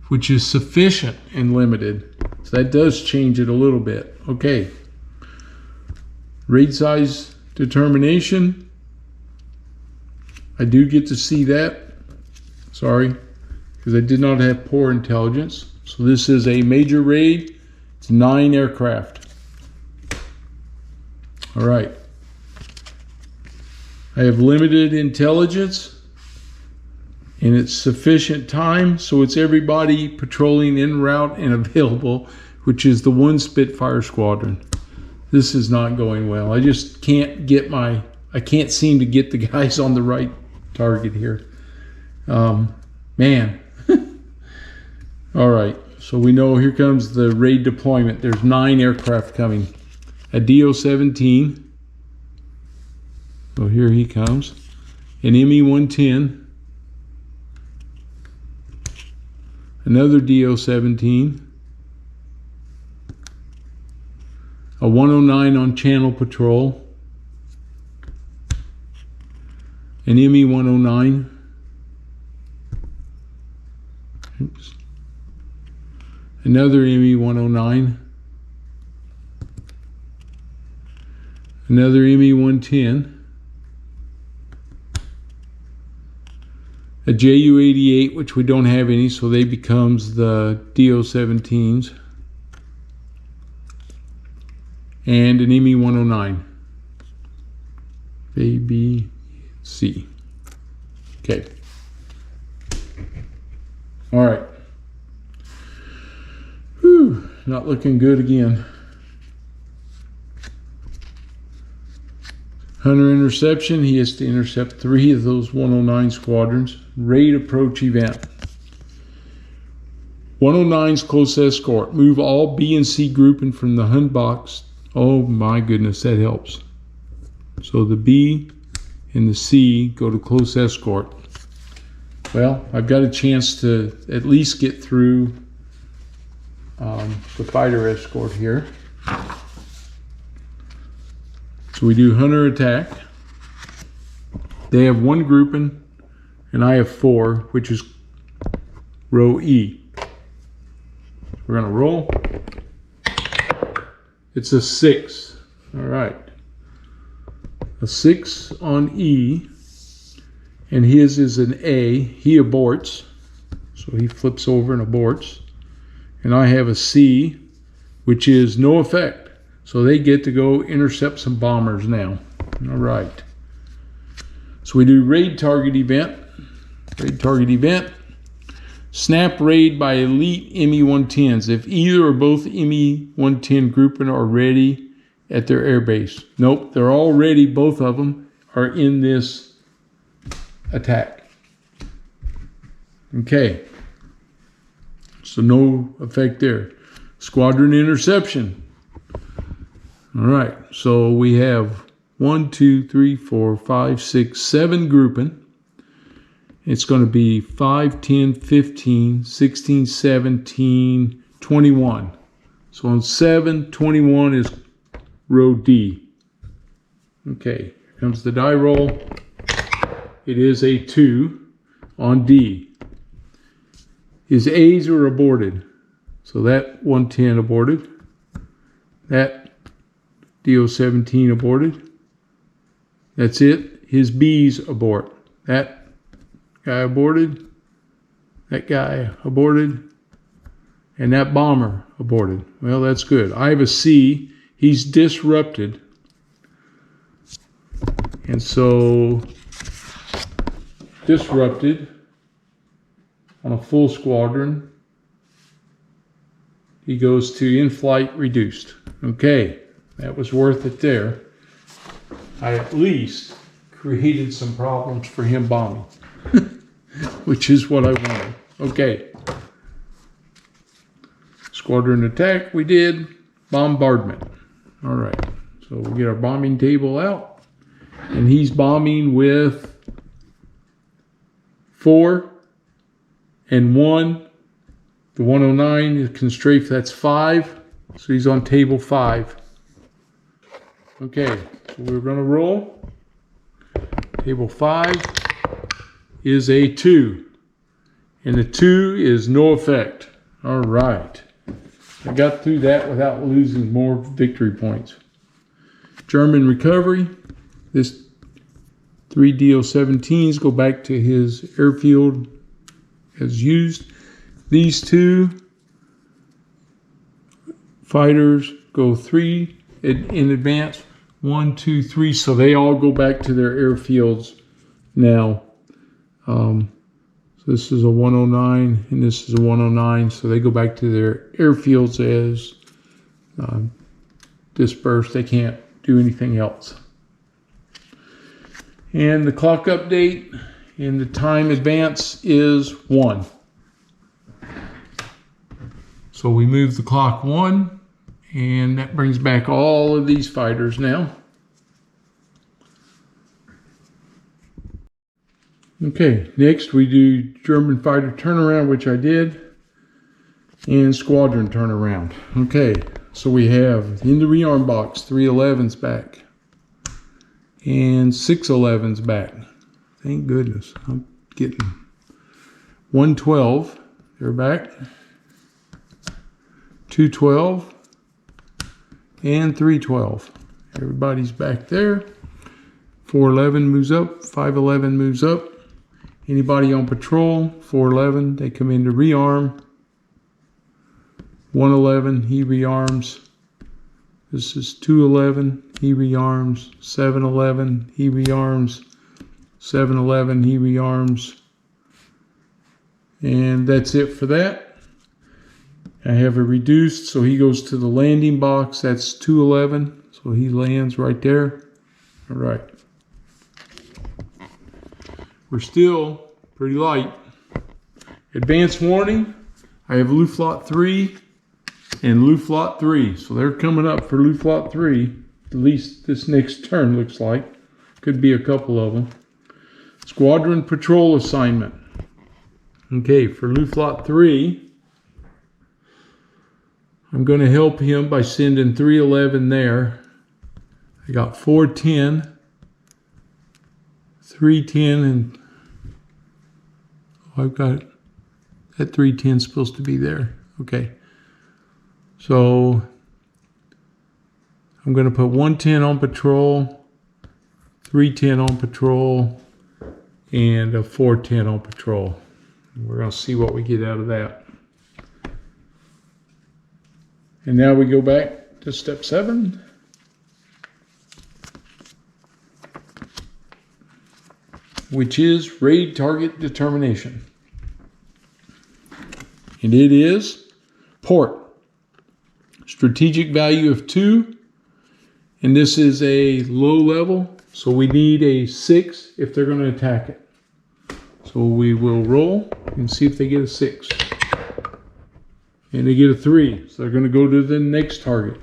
which is sufficient and limited. So that does change it a little bit. Okay. Raid size determination. I do get to see that. Sorry, because I did not have poor intelligence. So this is a major raid. It's 9 aircraft. All right. I have limited intelligence and it's sufficient time, so it's everybody patrolling en route and available, which is the 1 Spitfire squadron. This is not going well. I just can't get I can't seem to get the guys on the right target here. Man. All right, so we know here comes the raid deployment. There's 9 aircraft coming. A DO-17. So here he comes. An ME-110. Another DO-17. A 109 on channel patrol. An ME-109. Oops. Another ME-109. Another ME-110. A JU-88, which we don't have any, so they becomes the DO-17s. And an ME-109. A, B, C. Okay. All right. Whew. not looking good again. Hunter interception, he has to intercept 3 of those 109 squadrons. Raid approach event. 109's close escort. Move all B and C grouping from the Hun box. Oh my goodness, that helps. So the B and the C go to close escort. Well, I've got a chance to at least get through the fighter escort here. So we do hunter attack. They have 1 grouping and I have 4, which is row E. We're gonna roll. It's a 6. All right. A 6 on E, and his is an A. He aborts, so he flips over and aborts. And I have a C, which is no effect. So they get to go intercept some bombers now. All right. So we do raid target event. Raid target event. Snap raid by elite ME-110s. If either or both ME-110 grouping are ready at their airbase. Nope, they're all ready. Both of them are in this attack. Okay. So no effect there. Squadron interception. All right, so we have 1, 2, 3, 4, 5, 6, 7 grouping. It's going to be 5, 10, 15, 16, 17, 21. So on 7, 21 is row D. Okay, here comes the die roll. It is a 2 on D. His A's are aborted. So that 110 aborted. That DO-17 aborted. That's it. His B's abort. That guy aborted. That guy aborted. And that bomber aborted. Well, that's good. I have a C. He's disrupted. And so, disrupted on a full squadron. He goes to in-flight reduced. Okay. That was worth it there. I at least created some problems for him bombing, which is what I wanted. Okay. Squadron attack, we did. Bombardment. All right. So we get our bombing table out. And he's bombing with 4 and 1. The 109 can strafe, that's 5. So he's on table 5. Okay, so we're going to roll. Table 5 is a 2. And the 2 is no effect. All right. I got through that without losing more victory points. German recovery. This 3 DO-17s go back to his airfield as used. These 2 fighters go 3 in advance. 1, 2, 3. So they all go back to their airfields now. So this is a 109 and this is a 109. So they go back to their airfields as dispersed. They can't do anything else. And the clock update and the time advance is 1. So we move the clock 1. And that brings back all of these fighters now. Okay, next we do German fighter turnaround, which I did, and squadron turnaround. Okay, so we have in the rearm box 311s back and 611s back. Thank goodness. I'm getting 112. They're back. 212. And 312. Everybody's back there. 411 moves up. 511 moves up. Anybody on patrol? 411, they come in to rearm. 111, he rearms. This is 211, he rearms. 711, he rearms. 711, he rearms. And that's it for that. I have it reduced, so he goes to the landing box. That's 211, so he lands right there. All right. We're still pretty light. Advance warning, I have Luftflotte 3 and Luftflotte 3. So they're coming up for Luftflotte 3, at least this next turn looks like. Could be a couple of them. Squadron patrol assignment. Okay, for Luftflotte 3, I'm going to help him by sending 311 there. I got 410, 310, and I've got that 310 supposed to be there. Okay. So I'm going to put 110 on patrol, 310 on patrol, and a 410 on patrol. We're going to see what we get out of that. And now we go back to step 7. Which is raid target determination. And it is port. Strategic value of 2. And this is a low level, so we need a 6 if they're going to attack it. So we will roll and see if they get a 6. And they get a 3, so they're going to go to the next target.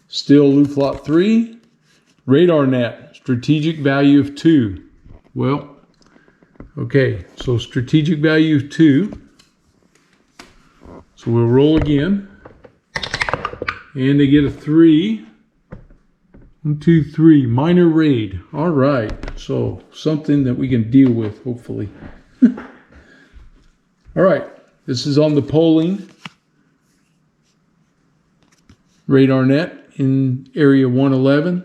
Still Luftflotte 3. Radar net, strategic value of 2. Well, okay, so strategic value of 2. So we'll roll again. And they get a 3. 1, 2, 3. Minor raid. All right, so something that we can deal with, hopefully. All right, this is on the polling radar net in area 111.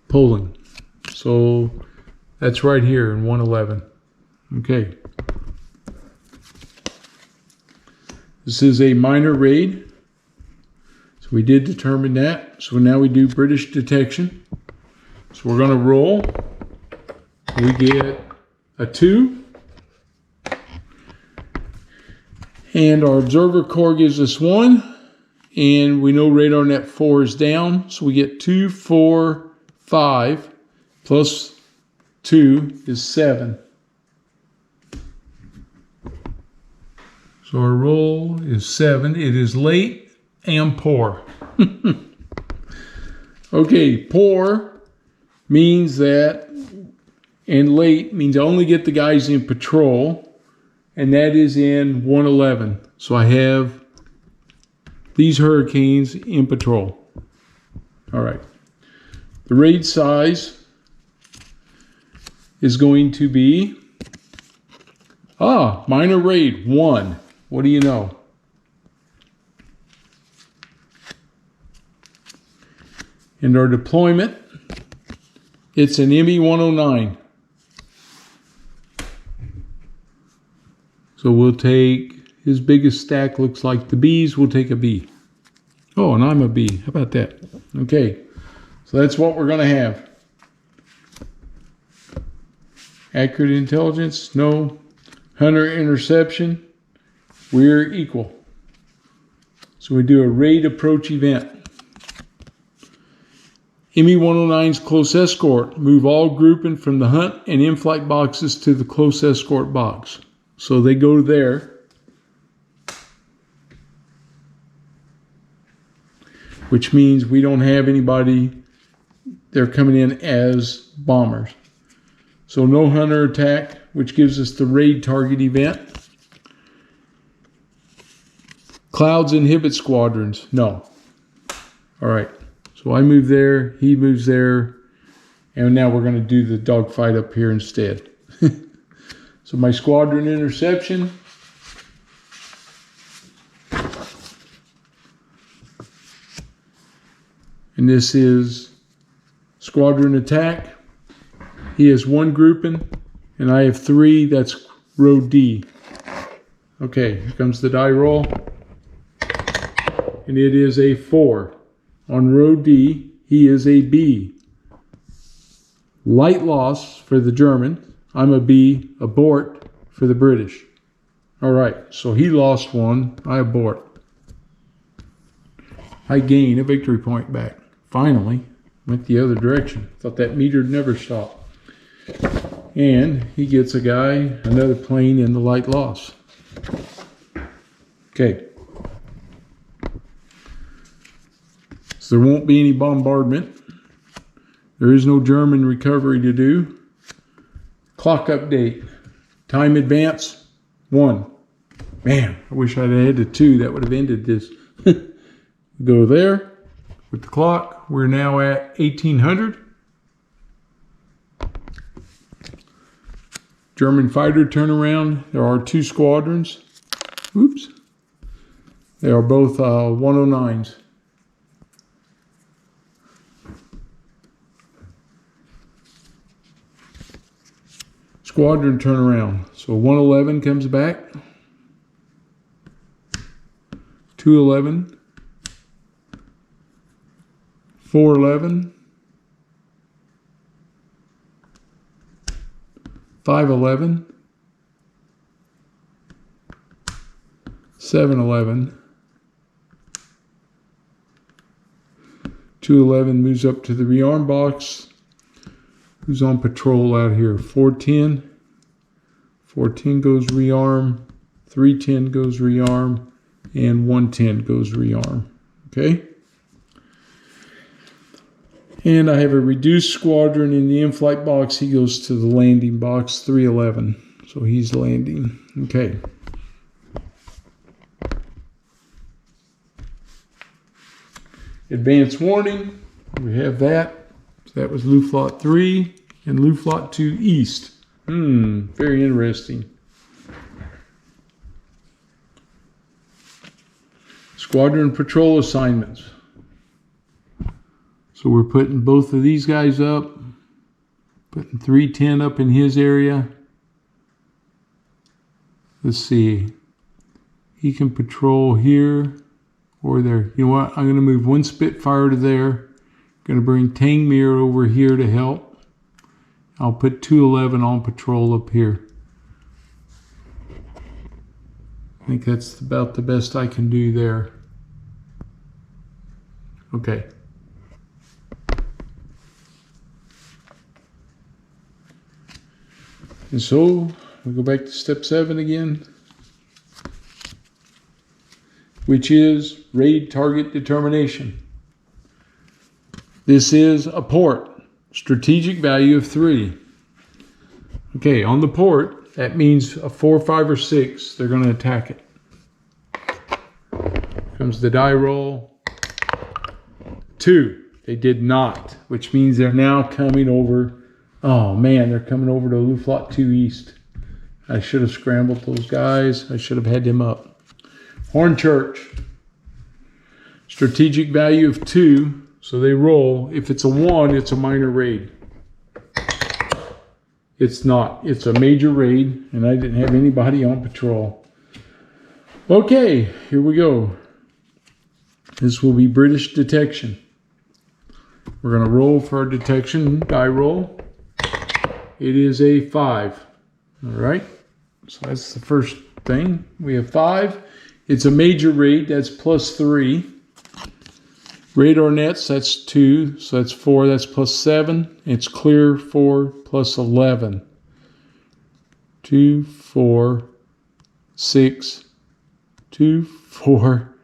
Polling. So that's right here in 111. Okay. This is a minor raid. So we did determine that. So now we do British detection. So we're going to roll. We get a 2. And our observer core gives us 1. And we know radar net 4 is down. So we get 2, 4, 5 plus 2 is 7. So our roll is 7. It is late and poor. Okay, poor means that, and late means I only get the guys in patrol, and that is in 111. So I have these hurricanes in patrol. All right. The raid size is going to be, minor raid 1. What do you know? And our deployment, it's an ME-109. So we'll take, his biggest stack looks like the B's, we'll take a B. Oh, and I'm a B, how about that? Okay, so that's what we're gonna have. Accurate intelligence, no. Hunter interception, we're equal. So we do a raid approach event. ME-109's close escort. Move all grouping from the hunt and in-flight boxes to the close escort box. So they go there. Which means we don't have anybody, they're coming in as bombers. So no hunter attack, which gives us the raid target event. Clouds inhibit squadrons, no. All right, so I move there, he moves there, and now we're gonna do the dogfight up here instead. So my squadron interception. And this is squadron attack. He has 1 grouping, and I have 3, that's row D. Okay, here comes the die roll. And it is a 4. On row D, he is a B. Light loss for the German. I'm a B, abort for the British. All right, so he lost one, I abort. I gain a victory point back. Finally, went the other direction. Thought that meter'd never stop. And he gets a guy, another plane in the light loss. Okay. So there won't be any bombardment. There is no German recovery to do. Clock update. Time advance, 1. Man, I wish I'd had a 2. That would have ended this. Go there with the clock. We're now at 1800. German fighter turnaround. There are 2 squadrons. Oops. They are both 109s. Squadron turnaround. So 111 comes back. 211. 411. 511. 711. 211 moves up to the rearm box. Who's on patrol out here? 410. 410 goes rearm. 310 goes rearm. And 110 goes rearm. Okay? And I have a reduced squadron in the in-flight box. He goes to the landing box, 311. So he's landing. Okay. Advance warning. We have that. So that was Luftflotte 3 and Luftflotte 2 East. Very interesting. Squadron patrol assignments. So we're putting both of these guys up. Putting 310 up in his area. Let's see. He can patrol here or there. You know what? I'm going to move 1 Spitfire to there. Going to bring Tangmere over here to help. I'll put 211 on patrol up here. I think that's about the best I can do there. Okay. And so we'll go back to step 7 again, which is raid target determination. This is a port, strategic value of 3. Okay, on the port, that means a 4, 5, or 6, they're going to attack it. Comes the die roll. 2, they did not, which means they're now coming over. Oh man, they're coming over to Luftflotte 2 East. I should have scrambled those guys. I should have had them up. Hornchurch. Strategic value of 2. So they roll. If it's a 1, it's a minor raid. It's not. It's a major raid, and I didn't have anybody on patrol. Okay, here we go. This will be British detection. We're going to roll for our detection die roll. It is a 5. All right. So that's the first thing. We have 5. It's a major raid. That's +3. Radar nets, that's 2. So that's 4. That's +7. It's clear 4 plus 11. 2, 4, 6, 2, 4.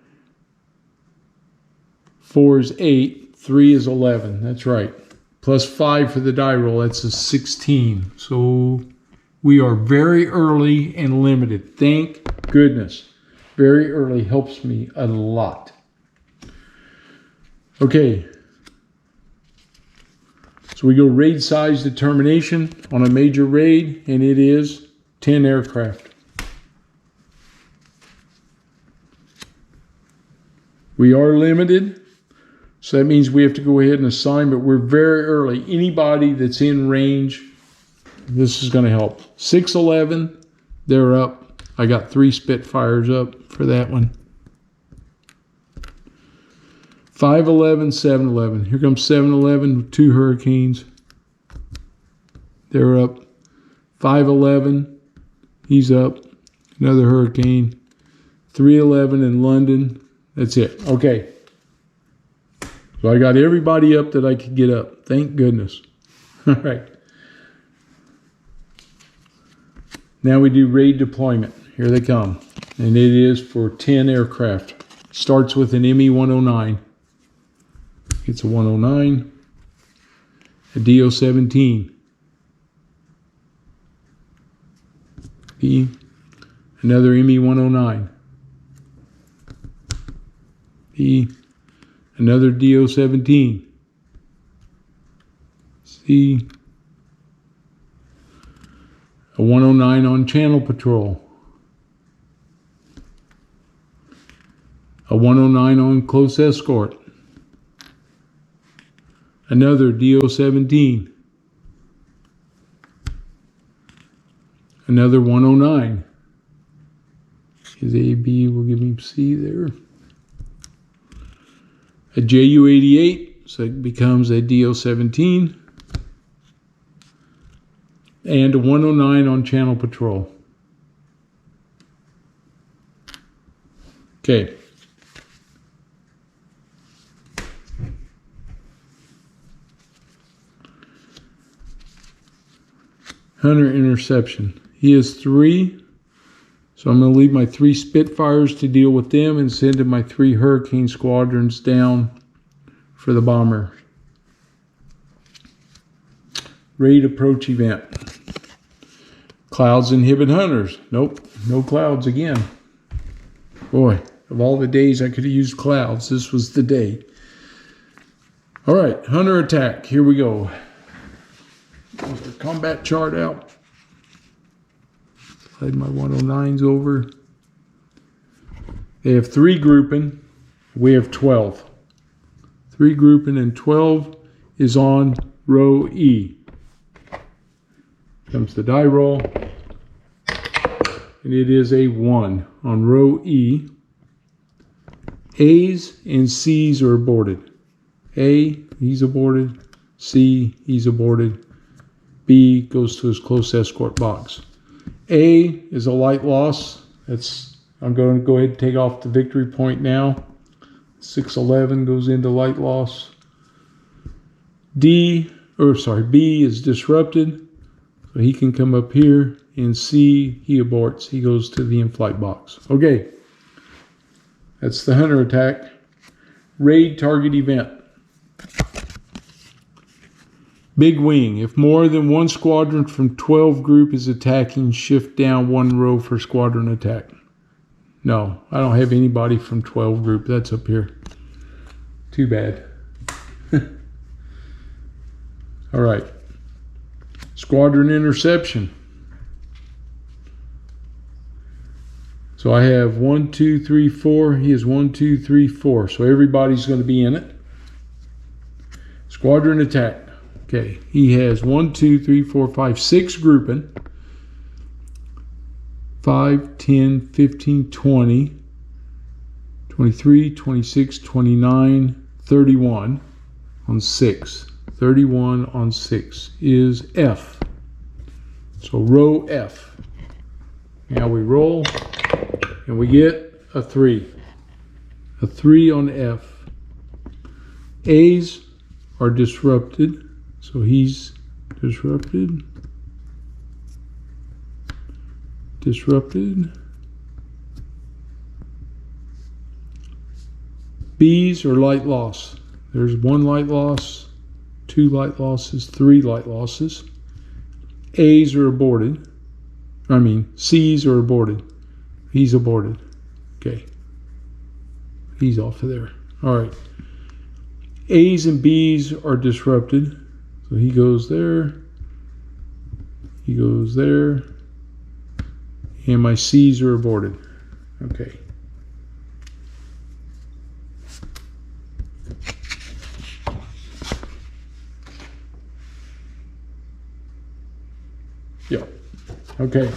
4 is 8. 3 is 11. That's right. +5 for the die roll. That's a 16. So we are very early and limited. Thank goodness. Very early helps me a lot. Okay. So we go raid size determination on a major raid, and it is 10 aircraft. We are limited. So that means we have to go ahead and assign, but we're very early. Anybody that's in range, this is going to help. 611, they're up. I got 3 Spitfires up for that one. 511, 711. Here comes 711 with 2 Hurricanes. they're up. 511, he's up. Another hurricane. 311 in London. That's it. Okay. So I got everybody up that I could get up. Thank goodness. All right. Now we do raid deployment. Here they come. And it is for 10 aircraft. Starts with an ME-109. It's a 109. A DO-17. B. Another ME-109. B. Another DO-17. C. A 109 on channel patrol. A 109 on close escort. Another DO-17. Another 109. Is A, B, will give me C there. A JU-88, so it becomes a DO-17. And a 109 on channel patrol. Okay. Hunter interception. He has 3. So I'm going to leave my 3 Spitfires to deal with them and send in my 3 Hurricane squadrons down for the bomber. Raid approach event. Clouds inhibit hunters. Nope, no clouds again. Boy, of all the days I could have used clouds, this was the day. All right, hunter attack. Here we go. Get the combat chart out. Slide my 109s over. They have 3 grouping. We have 12. 3 grouping and 12 is on row E. Comes the die roll. And it is a 1 on row E. A's and C's are aborted. A, he's aborted. C, he's aborted. B goes to his close escort box. A is a light loss. I'm going to go ahead and take off the victory point now. 611 goes into light loss. B is disrupted. So he can come up here. And C, he aborts. He goes to the in-flight box. Okay. That's the hunter attack. Raid target event. Big wing. If more than 1 squadron from 12 group is attacking, shift down 1 row for squadron attack. No, I don't have anybody from 12 group. That's up here. Too bad. All right. Squadron interception. So I have 1, 2, 3, 4. He has 1, 2, 3, 4. So everybody's going to be in it. Squadron attack. Okay, he has 1, 2, 3, 4, 5, 6 grouping. 5, 10, 15, 20, 23, 26, 29, 31 on 6. 31 on 6 is F. So row F. Now we roll and we get a 3. A 3 on F. A's are disrupted. So he's disrupted. Disrupted. B's are light loss. There's 1 light loss, 2 light losses, 3 light losses. A's are aborted. C's are aborted. He's aborted. Okay. He's off of there. All right. A's and B's are disrupted. So he goes there. He goes there. And my C's are aborted. Okay. Yeah. Okay.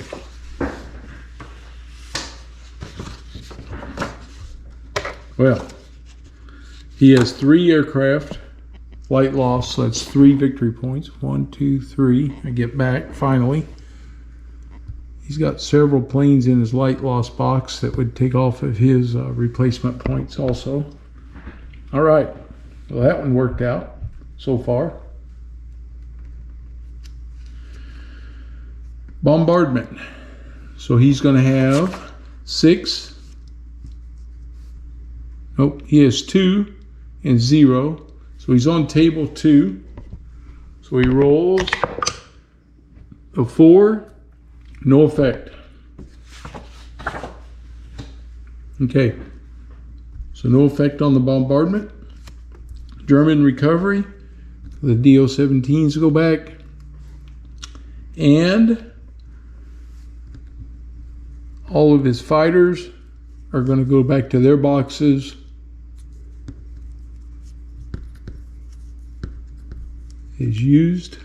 Well, he has 3 aircraft, light loss, so that's 3 victory points. 1, 2, 3. I get back finally. He's got several planes in his light loss box that would take off of his replacement points also. All right, well that one worked out so far. Bombardment. So he's going to have 6. Nope, he has 2 and 0. So he's on table 2. So he rolls a 4, no effect. Okay, so no effect on the bombardment. German recovery. The DO-17s go back. And all of his fighters are going to go back to their boxes. Is used.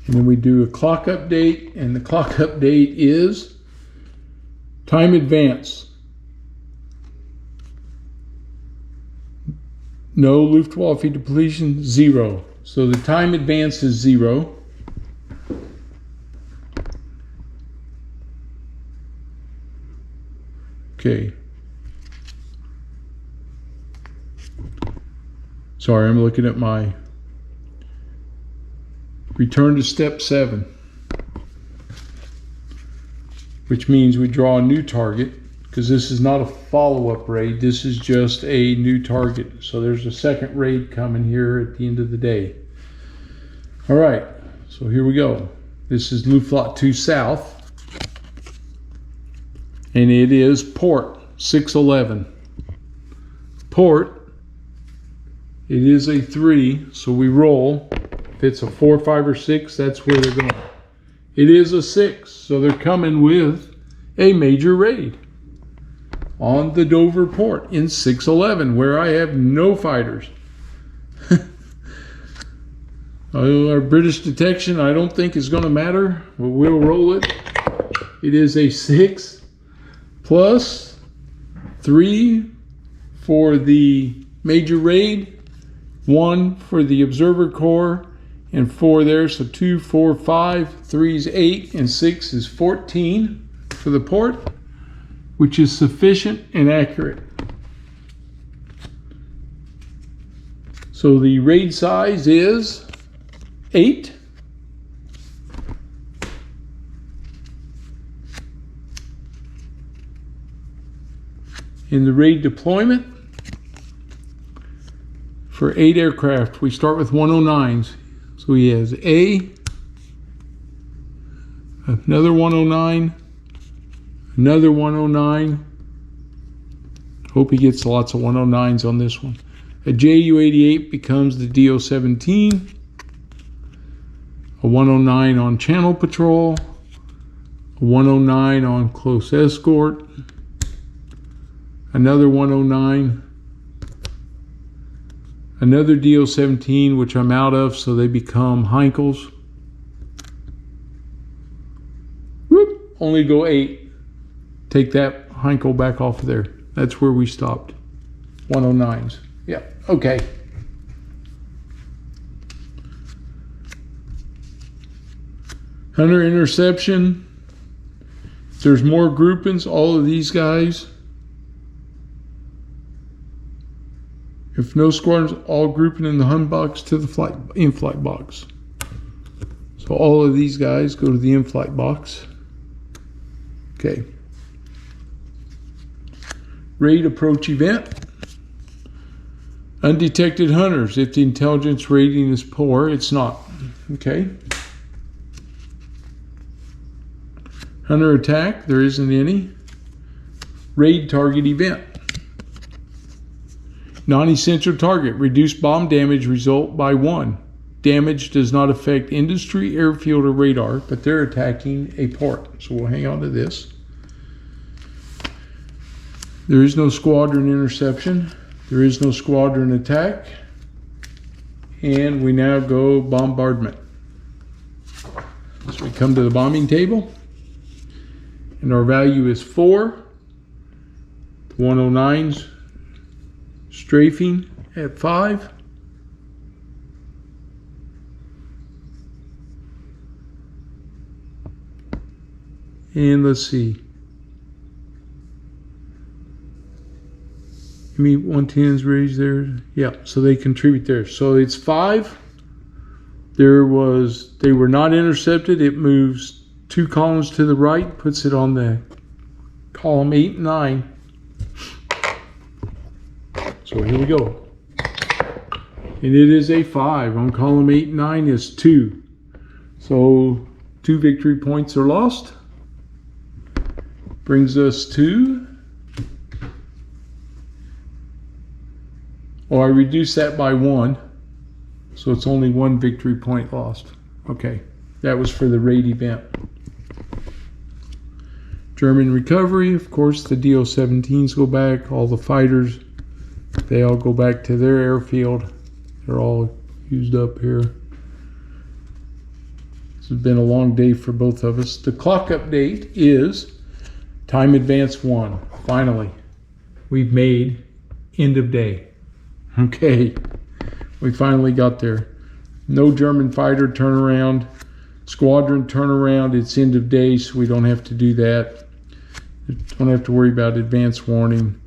And then we do a clock update, and the clock update is time advance. No Luftwaffe depletion, 0. So the time advance is 0. Okay. Sorry, I'm looking at my return to step 7, which means we draw a new target, because this is not a follow-up raid. This is just a new target. So there's a second raid coming here at the end of the day. All right, so here we go. This is Luftwaffe 2 South. And it is port 611. Port, it is a 3, so we roll. If it's a 4, 5, or 6, that's where they're going. It is a 6, so they're coming with a major raid on the Dover port in 611, where I have no fighters. Our British detection, I don't think is going to matter, but we'll roll it. It is a 6. Plus 3 for the major raid, 1 for the observer corps, and 4 there. So 2, 4, 5, 3 is 8, and 6 is 14 for the port, which is sufficient and accurate. So the raid size is 8. In the raid deployment, for 8 aircraft, we start with 109s. So he has another 109, another 109. Hope he gets lots of 109s on this one. A Ju-88 becomes the DO-17. A 109 on channel patrol. A 109 on close escort. Another 109, another DO-17, which I'm out of, so they become Heinkels. Whoop, only go 8. Take that Heinkel back off of there. That's where we stopped. 109s. Yeah, okay. Hunter interception. If there's more groupings, all of these guys. If no squadrons, all grouping in the Hun box to the in-flight box. So all of these guys go to the in-flight box. Okay. Raid approach event. Undetected hunters. If the intelligence rating is poor, it's not. Okay. Hunter attack, there isn't any. Raid target event. Non-essential target, reduced bomb damage result by 1. Damage does not affect industry, airfield, or radar, but they're attacking a port. So we'll hang on to this. There is no squadron interception. There is no squadron attack. And we now go bombardment. So we come to the bombing table. And our value is 4. The 109s strafing at 5. And let's see. Me 110s raised there. Yeah, so they contribute there. So it's 5. They were not intercepted. It moves 2 columns to the right, puts it on the column 8 and 9. So here we go. And it is a 5. On column 8 and 9 is 2. So 2 victory points are lost. Brings us to, I reduced that by 1. So it's only 1 victory point lost. Okay, that was for the raid event. German recovery, of course, the DO-17s go back. All the fighters, they all go back to their airfield. They're all used up here. This has been a long day for both of us. The clock update is time advance 1. Finally, we've made end of day. Okay, we finally got there. No German fighter turnaround. Squadron turnaround, it's end of day, so we don't have to do that. Don't have to worry about advance warning.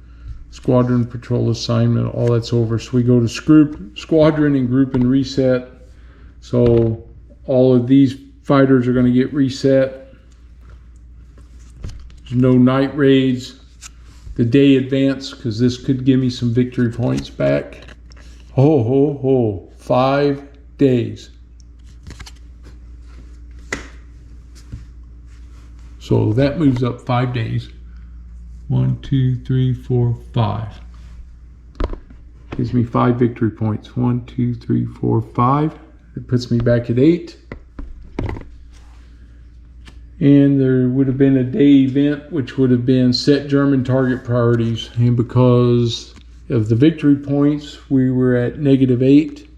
Squadron patrol assignment, all that's over. So we go to squadron and group and reset. So all of these fighters are going to get reset. There's no night raids. The day advance, because this could give me some victory points back. Ho, ho, ho. 5 days. So that moves up 5 days. 1, 2, 3, 4, 5. Gives me 5 victory points. 1, 2, 3, 4, 5. It puts me back at 8. And there would have been a day event, which would have been set German target priorities. And because of the victory points, we were at -8.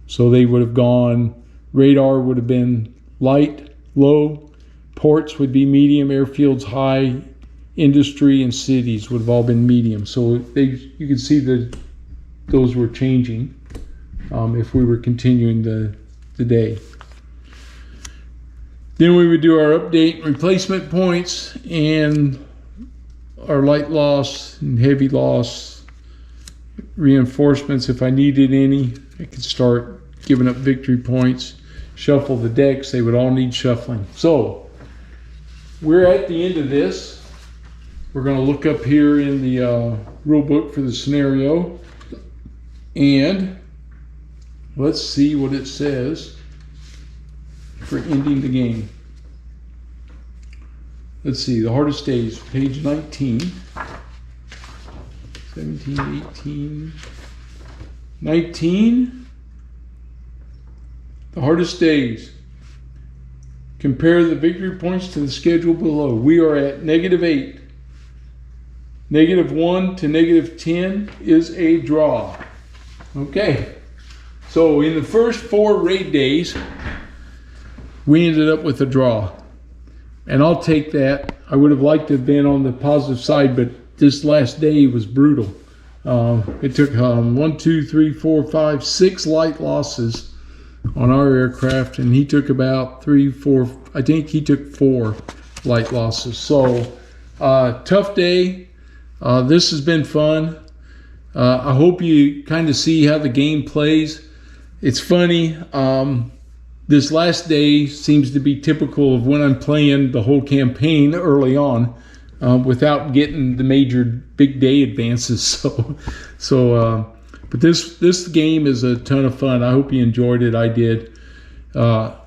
So they would have gone, radar would have been light, low, ports would be medium, airfields high, industry and cities would have all been medium. So you can see that those were changing if we were continuing the day. Then we would do our update and replacement points and our light loss and heavy loss reinforcements. If I needed any, I could start giving up victory points, shuffle the decks. They would all need shuffling. So we're at the end of this. We're going to look up here in the rule book for the scenario and let's see what it says for ending the game. Let's see, the hardest days, page 19, 17, 18, 19. The hardest days. Compare the victory points to the schedule below. We are at -8. -1 to -10 is a draw. Okay, so in the first 4 raid days, we ended up with a draw. And I'll take that. I would have liked to have been on the positive side, but this last day was brutal. It took 1, 2, 3, 4, 5, 6 light losses on our aircraft, and he took about 3, 4, I think he took 4 light losses. So tough day. This has been fun. I hope you kind of see how the game plays. It's funny. This last day seems to be typical of when I'm playing the whole campaign early on without getting the major big day advances. But this game is a ton of fun. I hope you enjoyed it. I did.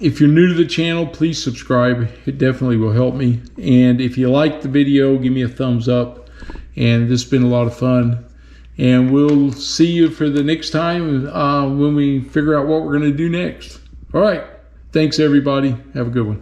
If you're new to the channel, please subscribe. It definitely will help me. And if you like the video, give me a thumbs up. And this has been a lot of fun. And we'll see you for the next time when we figure out what we're going to do next. All right. Thanks, everybody. Have a good one.